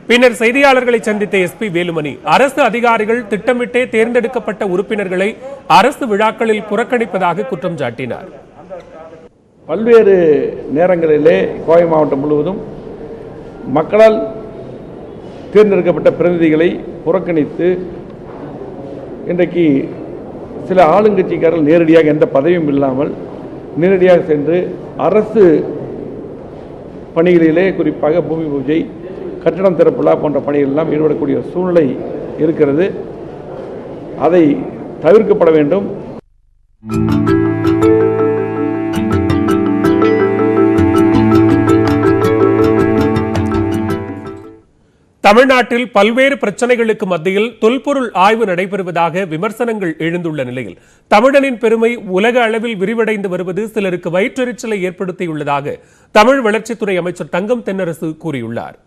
பின்னர் செய்தியாளர்களை சந்தித்த SP வேலுமணி, அரசு அதிகாரிகள் திட்டமிட்டே தேர்ந்தெடுக்கப்பட்ட உறுப்பினர்களை அரசு விழாக்களில் புறக்கணிப்பதாக குற்றம் சாட்டினார். பல்வேறு நேரங்களிலே கோவை மாவட்டம் முழுவதும் மக்களால் தேர்ந்தெடுக்கப்பட்ட பிரதிநிதிகளை புறக்கணித்து இன்றைக்கு சில ஆளுங்கட்சிக்காரர்கள் நேரடியாக எந்த பதவியும் இல்லாமல் நேரடியாக சென்று அரசு பணிகளிலே, குறிப்பாக பூமி பூஜை, கட்டடம் திறப்புலா போன்ற பணிகள் எல்லாம் ஈடுபடக்கூடிய சூழ்நிலை இருக்கிறது. அதை தவிர்க்கப்பட வேண்டும். தமிழ்நாட்டில் பல்வேறு பிரச்சனைகளுக்கு மத்தியில் தொல்பொருள் ஆய்வு நடைபெறுவதாக விமர்சனங்கள் எழுந்துள்ள நிலையில் தமிழனின் பெருமை உலக அளவில் விரிவடைந்து வருவது சிலருக்கு வயிற்றெரிச்சலை ஏற்படுத்தியுள்ளதாக தமிழ் வளர்ச்சித்துறை அமைச்சர் தங்கம் தென்னரசு கூறியுள்ளார்.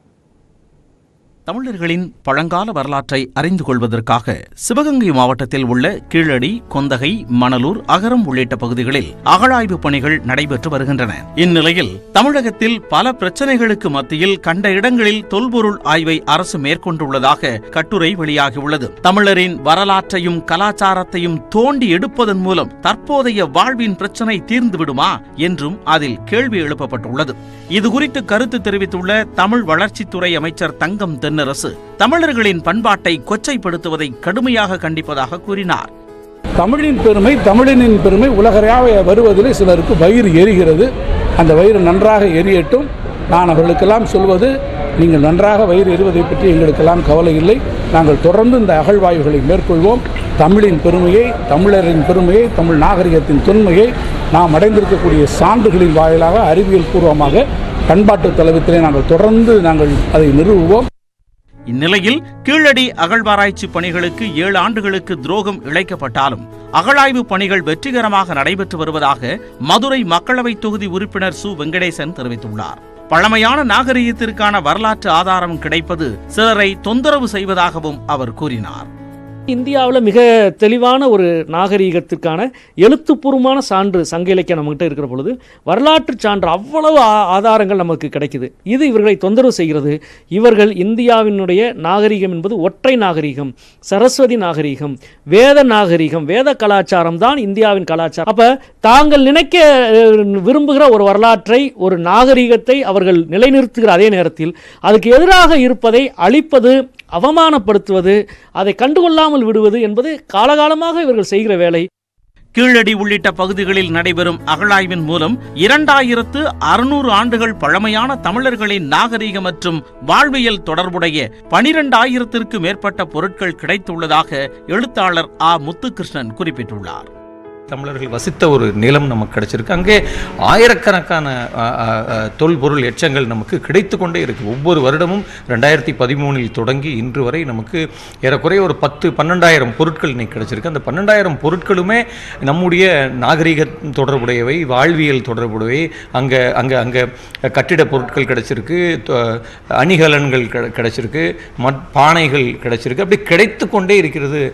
தமிழர்களின் பழங்கால வரலாற்றை அறிந்து கொள்வதற்காக சிவகங்கை மாவட்டத்தில் உள்ள கீழடி, கொந்தகை, மணலூர், அகரம் உள்ளிட்ட பகுதிகளில் அகழாய்வு பணிகள் நடைபெற்று வருகின்றன. இந்நிலையில் தமிழகத்தில் பல பிரச்சனைகளுக்கு மத்தியில் கண்ட இடங்களில் தொல்பொருள் ஆய்வை அரசு மேற்கொண்டுள்ளதாக கட்டுரை வெளியாகியுள்ளது. தமிழரின் வரலாற்றையும் கலாச்சாரத்தையும் தோண்டி எடுப்பதன் மூலம் தற்போதைய வாழ்வின் பிரச்சனை தீர்ந்துவிடுமா என்றும் அதில் கேள்வி எழுப்பப்பட்டுள்ளது. இதுகுறித்து கருத்து தெரிவித்துள்ள தமிழ் வளர்ச்சித்துறை அமைச்சர் தங்கம் தென்னரசு தமிழர்களின் பண்பாட்டை கொச்சைப்படுத்துவதை கடுமையாக கண்டிப்பதாக கூறினார். தமிழினின் பெருமை உலகளாவிய வருவதிலே சிலருக்கு வயிறு எரிகிறது. அந்த வயிறு நன்றாக எரியட்டும். நான் அவர்களுக்கெல்லாம் சொல்வது, நீங்கள் நன்றாக வயிறு எரிவதை பற்றி எங்களுக்கெல்லாம் கவலை இல்லை. நாங்கள் தொடர்ந்து இந்த அகழ்வாய்வுகளை மேற்கொள்வோம். தமிழின் பெருமையை, தமிழரின் பெருமையை, தமிழ் நாகரிகத்தின் தொன்மையை நாம் அடைந்திருக்கக்கூடிய சான்றுகளின் வாயிலாக அறிவியல் பூர்வமாக பண்பாட்டு தளத்திலே நாங்கள் தொடர்ந்து அதை நிறுவுவோம். இந்நிலையில் கீழடி அகழ்வாராய்ச்சி பணிகளுக்கு 7 ஆண்டுகளுக்கு துரோகம் இழைக்கப்பட்டாலும் அகழாய்வு பணிகள் வெற்றிகரமாக நடைபெற்று வருவதாக மதுரை மக்களவை தொகுதி உறுப்பினர் சு வெங்கடேசன் தெரிவித்துள்ளார். பழமையான நாகரிகத்திற்கான வரலாற்று ஆதாரம் கிடைப்பது சிலரை தொந்தரவு செய்வதாகவும் அவர் கூறினார். இந்தியாவில் மிக தெளிவான ஒரு நாகரீகத்திற்கான எழுத்துப்பூர்வமான சான்று சங்க இலக்கியம் நம்மகிட்ட இருக்கிற பொழுது வரலாற்று சான்று அவ்வளவு ஆதாரங்கள் நமக்கு கிடைக்குது. இது இவர்களை தொந்தரவு செய்கிறது. இவர்கள் இந்தியாவினுடைய நாகரீகம் என்பது ஒற்றை நாகரீகம், சரஸ்வதி நாகரீகம், வேத நாகரீகம், வேத கலாச்சாரம் தான் இந்தியாவின் கலாச்சாரம். அப்ப தாங்கள் நினைக்க விரும்புகிற ஒரு வரலாற்றை, ஒரு நாகரீகத்தை அவர்கள் நிலைநிறுத்துகிற அதே நேரத்தில் அதுக்கு எதிராக இருப்பதை அழிப்பது, அவமானப்படுத்துவது, அதை கண்டுகொள்ளாமல் விடுவது என்பது காலகாலமாக இவர்கள் செய்கிற வேலை. கீழடி உள்ளிட்ட பகுதிகளில் நடைபெறும் அகழாய்வின் மூலம் 2600 ஆண்டுகள் பழமையான தமிழர்களின் நாகரீக மற்றும் வாழ்வியல் தொடர்புடைய 12,000ற்கு மேற்பட்ட பொருட்கள் கிடைத்துள்ளதாக எழுத்தாளர் ஆ. முத்துகிருஷ்ணன் குறிப்பிட்டுள்ளார். தமிழர்கள் வசித்த ஒரு நிலம் நமக்கு கிடைச்சிருக்கு. அங்கே ஆயிரக்கணக்கான தொல்பொருள் எச்சங்கள் நமக்கு கிடைத்து கொண்டே இருக்குது. ஒவ்வொரு வருடமும் 2013 தொடங்கி இன்று வரை நமக்கு ஏறக்குறைய ஒரு 10-12,000 பொருட்கள் இன்னைக்கு கிடைச்சிருக்கு. அந்த 12,000 பொருட்களுமே நம்முடைய நாகரிக தொடர்புடையவை, வாழ்வியல் தொடர்புடையவை. அங்கே அங்கே அங்கே கட்டிட பொருட்கள் கிடைச்சிருக்கு, அணிகலன்கள் கிடைச்சிருக்கு, பானைகள் கிடைச்சிருக்கு. அப்படி கிடைத்து கொண்டே இருக்கிறது.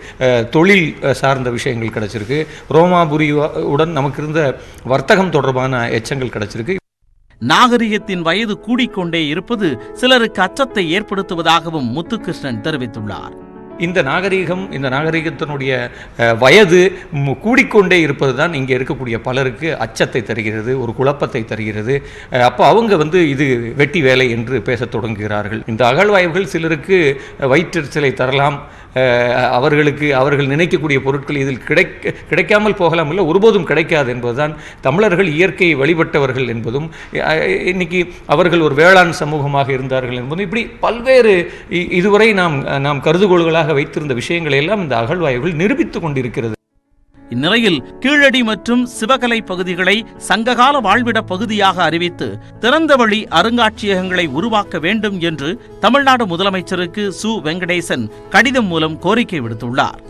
தொழில் சார்ந்த விஷயங்கள் கிடைச்சிருக்கு. ரோமாபுரியுடன் நமக்கு இருந்த வர்த்தகம் தொடர்பான எச்சங்கள் கிடைச்சிருக்கு. நாகரிகத்தின் வயது கூடிக்கொண்டே இருப்பது சிலருக்கு அச்சத்தை ஏற்படுத்துவதாகவும் முத்துகிருஷ்ணன் தெரிவித்துள்ளார். இந்த நாகரிகத்தினுடைய வயது கூடிக்கொண்டே இருப்பது தான் இங்கே இருக்கக்கூடிய பலருக்கு அச்சத்தை தருகிறது, ஒரு குழப்பத்தை தருகிறது. அப்போ அவங்க இது வெட்டி வேலை என்று பேசத் தொடங்குகிறார்கள். இந்த அகழ்வாய்வுகள் சிலருக்கு வயிற்றெரிச்சலை தரலாம். அவர்கள் நினைக்கக்கூடிய பொருட்கள் இதில் கிடைக்காமல் போகலாம், இல்லை ஒருபோதும் கிடைக்காது என்பதுதான். தமிழர்கள் இயற்கையை வழிபட்டவர்கள் என்பதும், இன்னைக்கு அவர்கள் ஒரு வேளாண் சமூகமாக இருந்தார்கள் என்பதும், இப்படி பல்வேறு இதுவரை நாம் கருதுகோள்களாக வைத்திருந்த விஷயங்களை எல்லாம் இந்த அகழ்வாய்வுகள் நிரூபித்துக் கொண்டிருக்கிறது. இந்நிலையில் கீழடி மற்றும் சிவகலை பகுதிகளை சங்ககால வாழ்விட பகுதியாக அறிவித்து திறந்தவெளி அருங்காட்சியகங்களை உருவாக்க வேண்டும் என்று தமிழ்நாடு முதலமைச்சருக்கு சு வெங்கடேசன் கடிதம் மூலம் கோரிக்கை விடுத்துள்ளார்.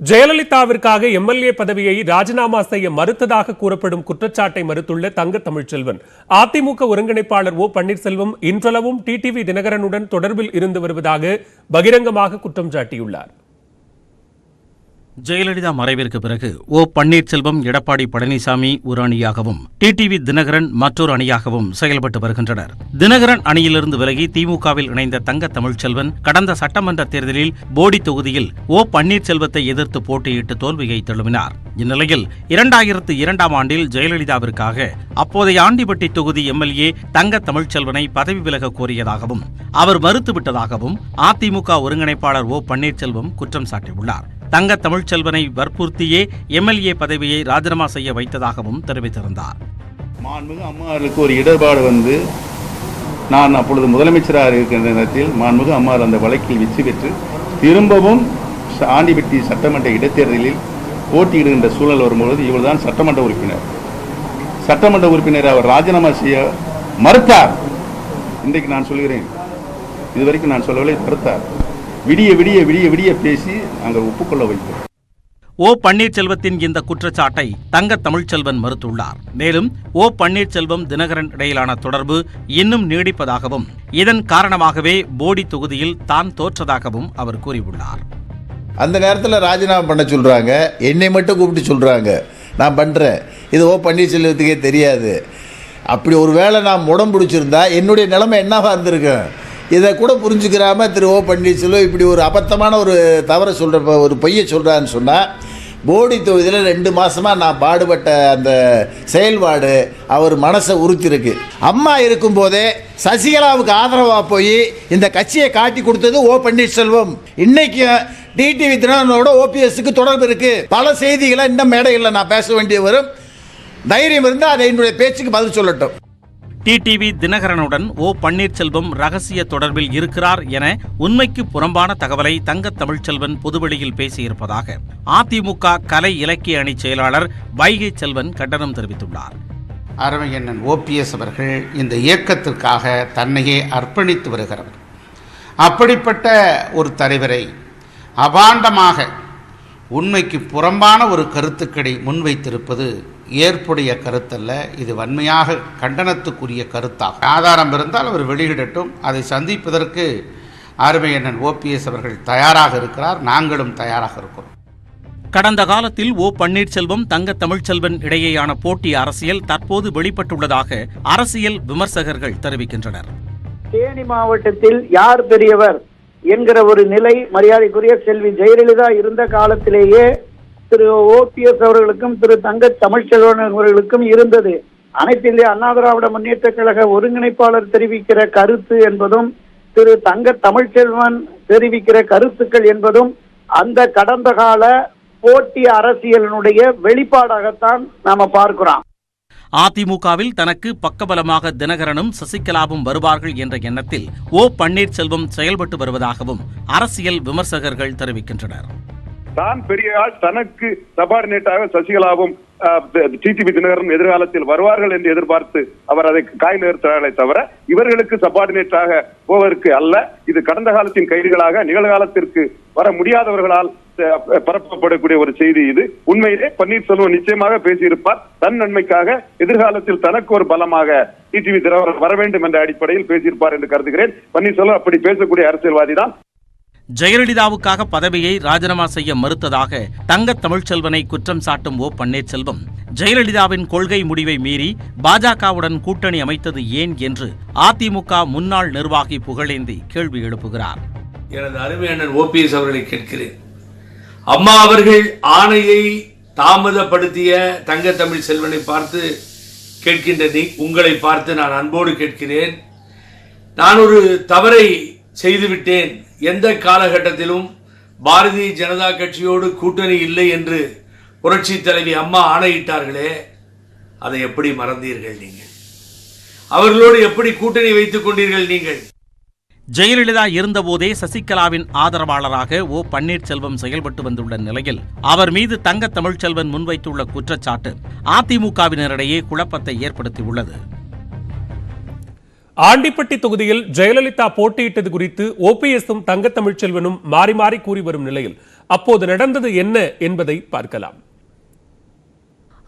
ஜெயலலிதாவிற்காக எம்எல்ஏ பதவியை ராஜினாமா செய்ய மறுத்ததாக கூறப்படும் குற்றச்சாட்டை மறுத்துள்ள தங்க தமிழ்ச்செல்வன் அதிமுக ஒருங்கிணைப்பாளர் ஓ பன்னீர்செல்வம் இன்றளவும் டிடிவி தினகரனுடன் தொடர்பில் இருந்து வருவதாக பகிரங்கமாக குற்றம் சாட்டியுள்ளார். ஜெயலலிதா மறைவிற்கு பிறகு ஓ பன்னீர்செல்வம், எடப்பாடி பழனிசாமி ஒரு அணியாகவும், டிடிவி தினகரன் மற்றொரு அணியாகவும் செயல்பட்டு வருகின்றனர். தினகரன் அணியிலிருந்து விலகி திமுகவில் இணைந்த தங்க தமிழ்ச்செல்வன் கடந்த சட்டமன்ற தேர்தலில் போடி தொகுதியில் ஓ பன்னீர்செல்வத்தை எதிர்த்து போட்டியிட்டு தோல்வியை தழுவினார். இந்நிலையில் 2002ஆம் ஆண்டில் ஜெயலலிதாவிற்காக அப்போதைய ஆண்டிப்பட்டி தொகுதி எம்எல்ஏ தங்க தமிழ்ச்செல்வனை பதவி விலக கோரியதாகவும் அவர் மறுத்துவிட்டதாகவும் அதிமுக ஒருங்கிணைப்பாளர் ஓ பன்னீர்செல்வம் குற்றம் சாட்டியுள்ளார். தங்க தமிழ்ச்செல்வனை வற்புறுத்தியே எம்எல்ஏ பதவியை ராஜினாமா செய்ய வைத்ததாகவும் தெரிவித்திருந்தார். மாண்புமிகு அம்மாருக்கு ஒரு இடர்பாடு நான் அப்பொழுது முதலமைச்சராக இருக்கின்ற நேரத்தில் மாண்புமிகு அம்மார் அந்த வழக்கில் வெற்றி பெற்று திரும்பவும் ஆண்டிப்பட்டி சட்டமன்ற இடைத்தேர்தலில் போட்டியிடுகின்ற சூழல் வரும்பொழுது இவர் தான் சட்டமன்ற உறுப்பினர். சட்டமன்ற உறுப்பினர் அவர் ராஜினாமா செய்ய மறுத்தார். இன்றைக்கு நான் சொல்கிறேன், இதுவரைக்கும் நான் சொல்லவில்லை, மறுத்தார். விடிய விடிய விடிய விடிய பேசி நாங்கள் ஒப்புக்கொள்ள வைத்தோம். ஓ பன்னீர்செல்வத்தின் இந்த குற்றச்சாட்டை தங்க தமிழ்ச்செல்வன் மறுத்துள்ளார். மேலும் ஓ பன்னீர்செல்வம் தினகரன் இடையிலான தொடர்பு இன்னும் நீடிப்பதாகவும் இதன் காரணமாகவே போடி தொகுதியில் தான் தோற்றதாகவும் அவர் கூறியுள்ளார். அந்த நேரத்தில் ராஜினாமா பண்ண சொல்கிறாங்க, என்னை மட்டும் கூப்பிட்டு சொல்கிறாங்க, நான் பண்ணுறேன். இது ஓ பன்னீர்செல்வத்துக்கே தெரியாது. அப்படி ஒரு வேளை நான் முடம் பிடிச்சிருந்தா என்னுடைய நிலைமை என்னவா இருந்திருக்கேன்? இதை கூட புரிஞ்சுக்கிறாம திரு ஓ பன்னீர்செல்வம் இப்படி ஒரு அபத்தமான ஒரு தவறை சொல்கிற ஒரு பொய்யை சொல்கிறான்னு சொன்னால், போடி தொகுதியில் 2 மாதமாக நான் பாடுபட்ட அந்த செயல்பாடு அவர் மனசை உறுத்திருக்கு. அம்மா இருக்கும்போதே சசிகலாவுக்கு ஆதரவாக போய் இந்த கட்சியை காட்டி கொடுத்தது ஓ பன்னீர்செல்வம். இன்னைக்கு டிடிவி தினகரனோட ஓபிஎஸ்க்கு தொடர்பு இருக்குது. பல செய்திகளை இன்னும் மேடைகளில் நான் பேச வேண்டிய வரும். தைரியம் இருந்தால் அதை என்னுடைய பேச்சுக்கு பதில் சொல்லட்டும். டிடிவி தினகரனுடன் ஓ பன்னீர்செல்வம் ரகசிய தொடர்பில் இருக்கிறார் என உண்மைக்கு புறம்பான தகவலை தங்க தமிழ்ச்செல்வன் பொதுவெளியில் பேசியிருப்பதாக அதிமுக கலை இலக்கிய அணி செயலாளர் வைகை செல்வன் கண்டனம் தெரிவித்துள்ளார். அருமையண்ணன் ஓபிஎஸ் அவர்கள் இந்த இயக்கத்திற்காக தன்னையே அர்ப்பணித்து வருகிறவர். அப்படிப்பட்ட ஒரு தலைவரை அபாண்டமாக உண்மைக்கு புறம்பான ஒரு கருத்துக்களை முன்வைத்திருப்பது ஏற்புடைய கருத்தல்ல. இது வன்மையாக கண்டனத்துக்குரிய கருத்தாகும். ஆதாரம் இருந்தால் அவர் வெளியிடட்டும். அதை சந்திப்பதற்கு அருமையண்ணன் ஓபிஎஸ் அவர்கள் தயாராக இருக்கிறார். நாங்களும் தயாராக இருக்கிறோம். கடந்த காலத்தில் ஓ பன்னீர்செல்வம் தங்க தமிழ்ச்செல்வன் இடையேயான போட்டி அரசியல் தற்போது வெளிப்பட்டுள்ளதாக அரசியல் விமர்சகர்கள் தெரிவிக்கின்றனர். தேனி மாவட்டத்தில் யார் பெரியவர் என்கிற ஒரு நிலை மரியாதைக்குரிய செல்வி ஜெயலலிதா இருந்த காலத்திலேயே திரு ஓபிஎஸ் அவர்களுக்கும் திரு தங்க தமிழ்ச்செல்வன் அவர்களுக்கும் இருந்தது. அனைத்து இந்திய அண்ணா திராவிட முன்னேற்ற கழக ஒருங்கிணைப்பாளர் தெரிவிக்கிற கருத்து என்பதும் திரு தங்க தமிழ்ச்செல்வன் தெரிவிக்கிற கருத்துக்கள் என்பதும் அந்த கடந்த கால போட்டி அரசியலினுடைய வெளிப்பாடாகத்தான் நாம பார்க்கிறோம். அதிமுகவில் தனக்கு பக்கபலமாக தினகரனும் சசிகலாவும் வருவார்கள் என்ற எண்ணத்தில் ஓ பன்னீர்செல்வம் செயல்பட்டு வருவதாகவும் அரசியல் விமர்சகர்கள் தெரிவிக்கின்றனர். தான் பெரிய ஆள், தனக்கு சபார்டினேட்டாக சசிகலாவும் டிடிவி தினகரனும் எதிர்காலத்தில் வருவார்கள் என்று எதிர்பார்த்து அவர் அதை காய் நிறுத்தினார்களே தவிர இவர்களுக்கு சபார்டினேட்டாக போவதற்கு அல்ல. இது கடந்த காலத்தின் கைதிகளாக நிகழ்காலத்திற்கு வர முடியாதவர்களால் பரப்பப்படக்கூடிய ஒரு செய்தி. இது உண்மையிலே பன்னீர்செல்வம் நிச்சயமாக பேசியிருப்பார். தன் நன்மைக்காக எதிர்காலத்தில் தனக்கு ஒரு பலமாக டிடிவி தினகரன் வர வேண்டும் என்ற அடிப்படையில் பேசியிருப்பார் என்று கருதுகிறேன். பன்னீர்செல்வம் அப்படி பேசக்கூடிய அரசியல்வாதி தான். ஜெயலலிதாவுக்காக பதவியை ராஜினாமா செய்ய மறுத்ததாக தங்க தமிழ்ச்செல்வனை குற்றம் சாட்டும் ஓ பன்னீர்செல்வம் ஜெயலலிதாவின் கொள்கை முடிவை மீறி பாஜகவுடன் கூட்டணி அமைத்தது ஏன் என்று அதிமுக முன்னாள் நிர்வாகி புகழேந்தி கேள்வி எழுப்புகிறார். எனது அருமை அண்ணன் ஓபிஎஸ் அவர்களை கேட்கிறேன். அம்மா அவர்கள் ஆணையை தாமதப்படுத்திய தங்க தமிழ்ச்செல்வனை பார்த்து கேட்கின்ற உங்களை பார்த்து நான் அன்போடு கேட்கிறேன். நான் ஒரு தவறை செய்துவிட்டேன். எந்த காலகட்டத்திலும் பாரதிய ஜனதா கட்சியோடு கூட்டணி இல்லை என்று புரட்சி தலைவி அம்மா ஆணையிட்டார்களே, அதை எப்படி மறந்தீர்கள் நீங்கள்? அவர்களோடு எப்படி கூட்டணி வைத்துக் கொண்டீர்கள் நீங்கள்? ஜெயலலிதா இருந்தபோதே சசிகலாவின் ஆதரவாளராக ஓ பன்னீர்செல்வம் செயல்பட்டு வந்துள்ள நிலையில் அவர் மீது தங்க தமிழ்ச்செல்வன் முன்வைத்துள்ள குற்றச்சாட்டு அதிமுகவினரிடையே குழப்பத்தை ஏற்படுத்தியுள்ளது. ஆண்டிப்பட்டி தொகுதியில் ஜெயலலிதா போட்டியிட்டது குறித்து ஓபிஎஸும் தங்க தமிழ்ச்செல்வனும் மாறி மாறி கூறி வரும் நிலையில் அப்போது நடந்தது என்ன என்பதை பார்க்கலாம்.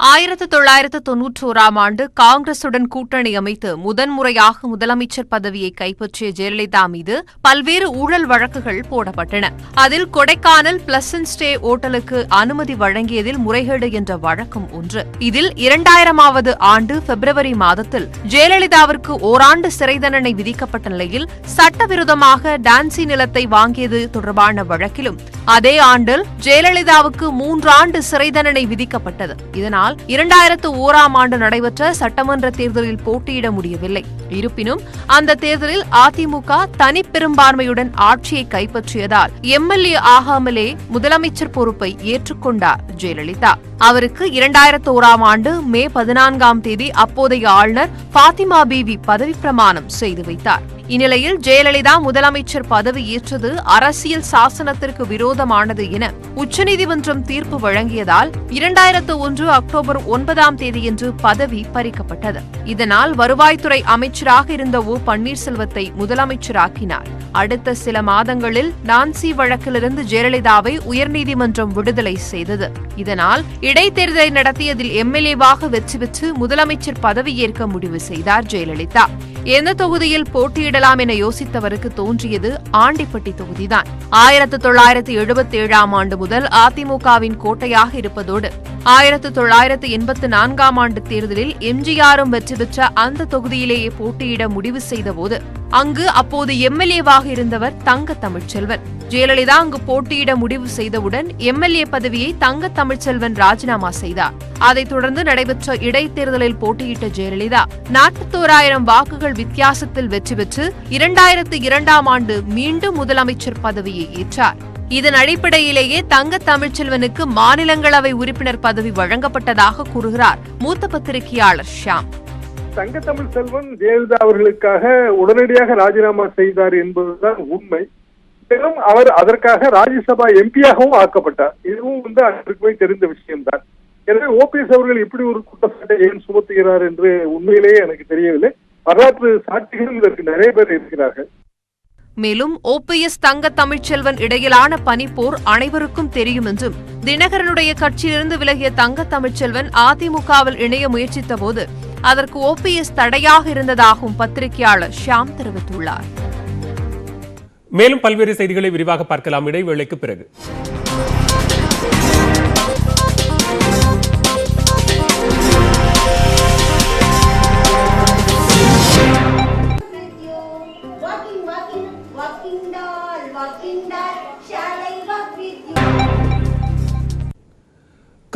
1991ஆம் ஆண்டு காங்கிரசுடன் கூட்டணி அமைத்து முதன்முறையாக முதலமைச்சர் பதவியை கைப்பற்றிய ஜெயலலிதா மீது பல்வேறு ஊழல் வழக்குகள் போடப்பட்டன. அதில் கொடைக்கானல் பிளசன்ட் ஸ்டே ஓட்டலுக்கு அனுமதி வழங்கியதில் முறைகேடு என்ற வழக்கம் ஒன்று. இதில் 2000ஆவது ஆண்டு பிப்ரவரி மாதத்தில் ஜெயலலிதாவிற்கு ஓராண்டு சிறை தண்டனை விதிக்கப்பட்ட நிலையில் சட்டவிரோதமாக டான்சி நிலத்தை வாங்கியது தொடர்பான வழக்கிலும் அதே ஆண்டில் ஜெயலலிதாவுக்கு 3 ஆண்டு சிறை தண்டனை விதிக்கப்பட்டது. இதனால் 2001ஆம் ஆண்டு நடைபெற்ற சட்டமன்ற தேர்தலில் போட்டியிட முடியவில்லை. இருப்பினும் அந்த தேர்தலில் அதிமுக தனிப்பெரும்பான்மையுடன் ஆட்சியை கைப்பற்றியதால் எம்எல்ஏ ஆகாமலே முதலமைச்சர் பொறுப்பை ஏற்றுக்கொண்டார் ஜெயலலிதா. அவருக்கு 2001ஆம் ஆண்டு மே 14ஆம் தேதி அப்போதைய ஆளுநர் பாத்திமா பீவி பதவி பிரமாணம் செய்து வைத்தார். இந்நிலையில் ஜெயலலிதா முதலமைச்சர் பதவி ஏற்றது அரசியல் சாசனத்திற்கு விரோதமானது என உச்சநீதிமன்றம் தீர்ப்பு வழங்கியதால் 2001 அக்டோபர் 9ஆம் தேதியன்று பதவி பறிக்கப்பட்டது. இதனால் வருவாய்த்துறை அமைச்சராக இருந்த ஓ பன்னீர்செல்வத்தை முதலமைச்சராக்கினார். அடுத்த சில மாதங்களில் நான்சி வழக்கிலிருந்து ஜெயலலிதாவை உயர்நீதிமன்றம் விடுதலை செய்தது. இதனால் இடைத்தேர்தலை நடத்தியதில் எம்எல்ஏவாக வெற்றி பெற்று முதலமைச்சர் பதவியேற்க முடிவு செய்தார் ஜெயலலிதா. எந்த தொகுதியில் போட்டியிடலாம் என யோசித்தவருக்கு தோன்றியது ஆண்டிப்பட்டி தொகுதிதான். 1977ஆம் ஆண்டு முதல் அதிமுகவின் கோட்டையாக இருப்பதோடு 1984ஆம் ஆண்டு தேர்தலில் எம்ஜிஆரும் வெற்றி பெற்ற அந்த தொகுதியிலேயே போட்டியிட முடிவு செய்தபோது அங்கு அப்போது எம்எல்ஏவாக இருந்தவர் தங்க தமிழ்ச்செல்வன். ஜெயலலிதா அங்கு போட்டியிட முடிவு செய்தவுடன் எம்எல்ஏ பதவியை தங்க தமிழ்ச்செல்வன் ராஜினாமா செய்தார். அதைத் தொடர்ந்து நடைபெற்ற இடைத்தேர்தலில் போட்டியிட்ட ஜெயலலிதா 41,000 வாக்குகள் வித்தியாசத்தில் வெற்றி பெற்று 2002ஆம் ஆண்டு மீண்டும் முதலமைச்சர் பதவியை ஏற்றார். இதன் அடிப்படையிலேயே தங்க தமிழ்ச்செல்வனுக்கு மாநிலங்களவை உறுப்பினர் பதவி வழங்கப்பட்டதாக கூறுகிறார் மூத்த பத்திரிகையாளர் ஷியாம். தங்க தமிழ்செல்வன் ஜெயலலிதா அவர்களுக்காக உடனடியாக ராஜினாமா செய்தார் என்பதுதான் உண்மை. மேலும் அவர் அதற்காக ராஜ்யசபா எம்பியாகவும் ஆக்கப்பட்டார். இதுவும் அனைவருக்குமே தெரிந்த விஷயம்தான். எனவே ஓபிஎஸ் அவர்கள் இப்படி ஒரு குற்றச்சாட்டை ஏன் சுமத்துகிறார் என்று உண்மையிலேயே எனக்கு தெரியவில்லை. வரலாற்று சாட்சிகள் இதற்கு நிறைய பேர் இருக்கிறார்கள். மேலும் ஓபிஎஸ் தங்க தமிழ்ச்செல்வன் இடையிலான பனிப்போர் அனைவருக்கும் தெரியும் என்றும் தினகரனுடைய கட்சியிலிருந்து விலகிய தங்க தமிழ்ச்செல்வன் அதிமுகவில் இணைய முயற்சித்த போது அதற்கு ஓபிஎஸ் தடையாக இருந்ததாகவும் பத்திரிகையாளர் ஷியாம் தெரிவித்துள்ளார். மேலும் பல்வேறு செய்திகளை விரிவாக பார்க்கலாம் இடைவேளைக்கு பிறகு.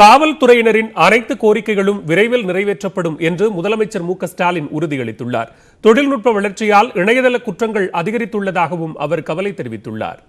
காவல்துறையினரின் அனைத்து கோரிக்கைகளும் விரைவில் நிறைவேற்றப்படும் என்று முதலமைச்சர் மு க ஸ்டாலின் உறுதியளித்துள்ளார். தொழில்நுட்ப வளர்ச்சியால் இணையதள குற்றங்கள் அதிகரித்துள்ளதாகவும் அவர் கவலை தெரிவித்துள்ளார்.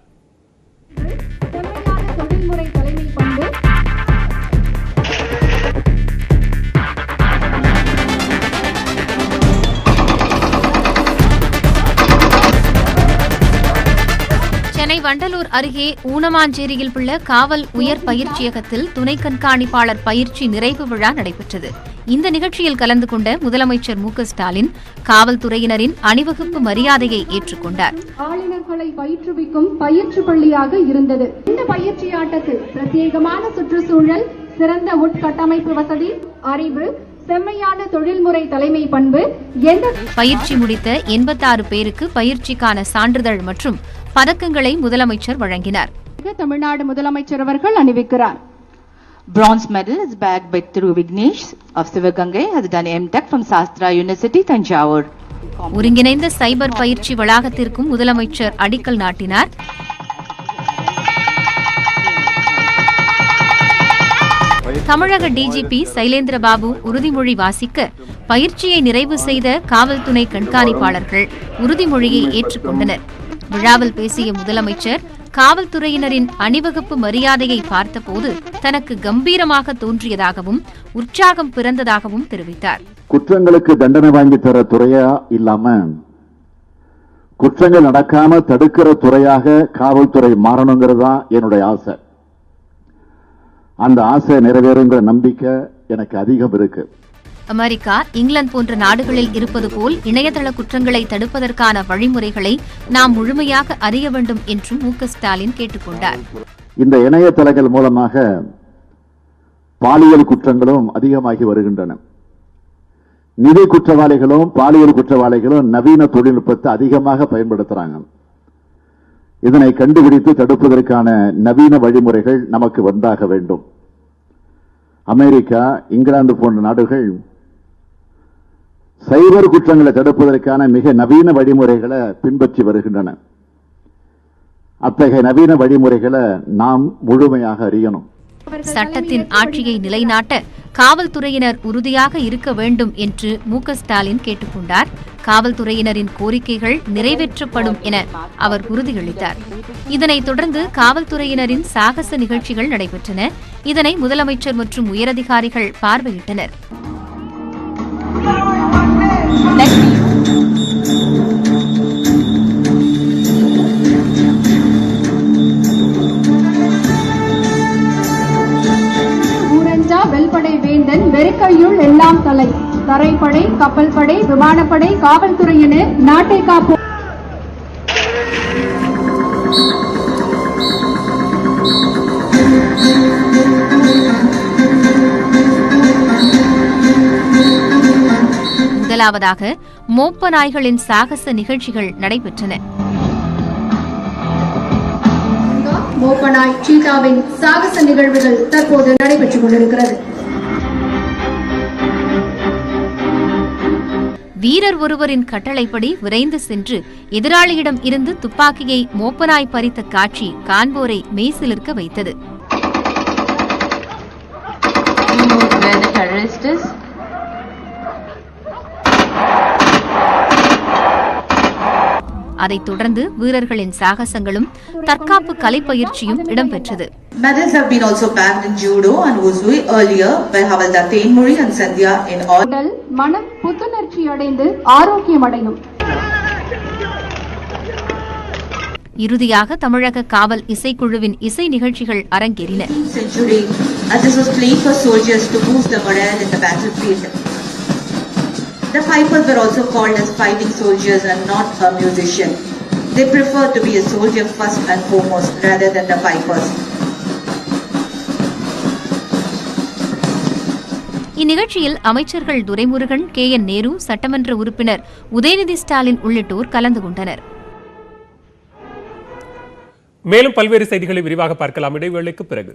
சென்னை வண்டலூர் அருகே ஊனமாஞ்சேரியில் உள்ள காவல் உயர் பயிற்சியகத்தில் துணை கண்காணிப்பாளர் பயிற்சி நிறைவு விழா நடைபெற்றது. இந்த நிகழ்ச்சியில் கலந்து கொண்ட முதலமைச்சர் மு க ஸ்டாலின் காவல்துறையினரின் அணிவகுப்பு மரியாதையை ஏற்றுக்கொண்டார். ஆளுநர்களை பயிற்றுவிக்கும் பயிற்சி பள்ளியாக இருந்தது. இந்த பயிற்சி ஆட்டத்தில் பிரத்யேகமான சுற்றுச்சூழல், சிறந்த உட்கட்டமைப்பு வசதி, அறிவு, செம்மையான தொழில்முறை தலைமை பண்பு, பயிற்சி முடித்த 86 பேருக்கு பயிற்சிக்கான சான்றிதழ் மற்றும் பதக்கங்களை முதலமைச்சர் வழங்கினார். தமிழ்நாடு முதலமைச்சர் அவர்கள் அணிவிக்கிறார். Bronze medal is bagged by Thiru Vignesh of Sivagangai, has done M.Tech from Sastra University, Tanjavur. ஒருங்கிணைந்த சைபர் பயிற்சி வளாகத்திற்கும் முதலமைச்சர் அடிக்கல் நாட்டினார். தமிழக டிஜிபி சைலேந்திரபாபு உறுதிமொழி வாசிக்க பயிற்சியை நிறைவு செய்த காவல்துறை கண்காணிப்பாளர்கள் உறுதிமொழியை ஏற்றுக்கொண்டனர். விழாவில் பேசிய முதலமைச்சர் காவல்துறையினரின் அணிவகுப்பு மரியாதையை பார்த்தபோது தனக்கு கம்பீரமாக தோன்றியதாகவும் உற்சாகம் பிறந்ததாகவும் தெரிவித்தார். குற்றங்களுக்கு தண்டனை வாங்கி தர துறையா இல்லாம குற்றங்கள் நடக்காம தடுக்கிற துறையாக காவல்துறை மாறணுங்கிறதா என்னுடைய ஆசை. அந்த ஆசை நிறைவேறுங்கிற நம்பிக்கை எனக்கு அதிகம் இருக்கு. அமெரிக்கா, இங்கிலாந்து போன்ற நாடுகளில் இருப்பது போல் இணையதள குற்றங்களை தடுப்பதற்கான வழிமுறைகளை நாம் முழுமையாக அறிய வேண்டும் என்றும் மு க ஸ்டாலின் கேட்டுக்கொண்டார். இந்த இணையதளங்கள் மூலமாக பாலியல் குற்றங்களும் அதிகமாகி வருகின்றன. நிதி குற்றவாளிகளும் பாலியல் குற்றவாளிகளும் நவீன தொழில்நுட்பத்தை அதிகமாக பயன்படுத்துறாங்க. இதனை கண்டுபிடித்து தடுப்பதற்கான நவீன வழிமுறைகள் நமக்கு வந்தாக வேண்டும். அமெரிக்கா, இங்கிலாந்து போன்ற நாடுகள் சைபர் குற்றங்களை தடுப்பதற்கான மிக நவீன வழிமுறைகளை பின்பற்றி வருகின்றன. அத்தகைய நவீன வழிமுறைகளை நாம் முழுமையாக அறியணும். சட்டத்தின் ஆட்சியை நிலைநாட்ட காவல்துறையினர் உறுதியாக இருக்க வேண்டும் என்று மு க ஸ்டாலின் கேட்டுக்கொண்டார். காவல்துறையினரின் கோரிக்கைகள் நிறைவேற்றப்படும் என அவர் உறுதியளித்தார். இதனைத் தொடர்ந்து காவல்துறையினரின் சாகச நிகழ்ச்சிகள் நடைபெற்றன. இதனை முதலமைச்சர் மற்றும் உயரதிகாரிகள் பார்வையிட்டனர். வெறுக்கையுள் எல்லாம் தலை. தரைப்படை, கப்பல் படை, விமானப்படை, காவல்துறை என நாட்டை காப்போம். முதலாவதாக மோப்ப நாய்களின் சாகச நிகழ்ச்சிகள் நடைபெற்றன. மோப்பநாய் சீட்டாவின் சாகச நிகழ்வுகள் தற்போது நடைபெற்றுக் கொண்டிருக்கிறது. வீரர் ஒருவரின் கட்டளைப்படி விரைந்து சென்று எதிராளியிடம் இருந்து துப்பாக்கியை மோப்பநாய் பறித்த காட்சி காண்போரை மெய்சிலிர்க்க வைத்தது. அதைத் தொடர்ந்து வீரர்களின் சாகசங்களும் தற்காப்பு கலை பயிற்சியும் இடம்பெற்றது. Medals have been also bagged in judo and wushu earlier by Havaldar Thenmozhi and Sandhya in all. உடல் மனம் புத்துணர்ச்சி அடைந்து ஆரோக்கியம் அடையும். இறுதியாக தமிழக காவல் இசைக்குழுவின் இசை நிகழ்ச்சிகள் அரங்கேறின. Century, as this was played for soldiers to boost the morale in the battlefield. The pipers were also called as fighting soldiers and not a musician. They preferred to be a soldier first and foremost rather than the pipers. இந்நிகழ்ச்சியில் அமைச்சர்கள் Duraimurugan, KN Nehru, சட்டமன்ற உறுப்பினர் உதயநிதி ஸ்டாலின் உள்ளிட்டோர் கலந்து கொண்டனர். மேலும் பல்வேறு செய்திகளை விரிவாக பார்க்கலாம் இடைவேளைக்கு பிறகு.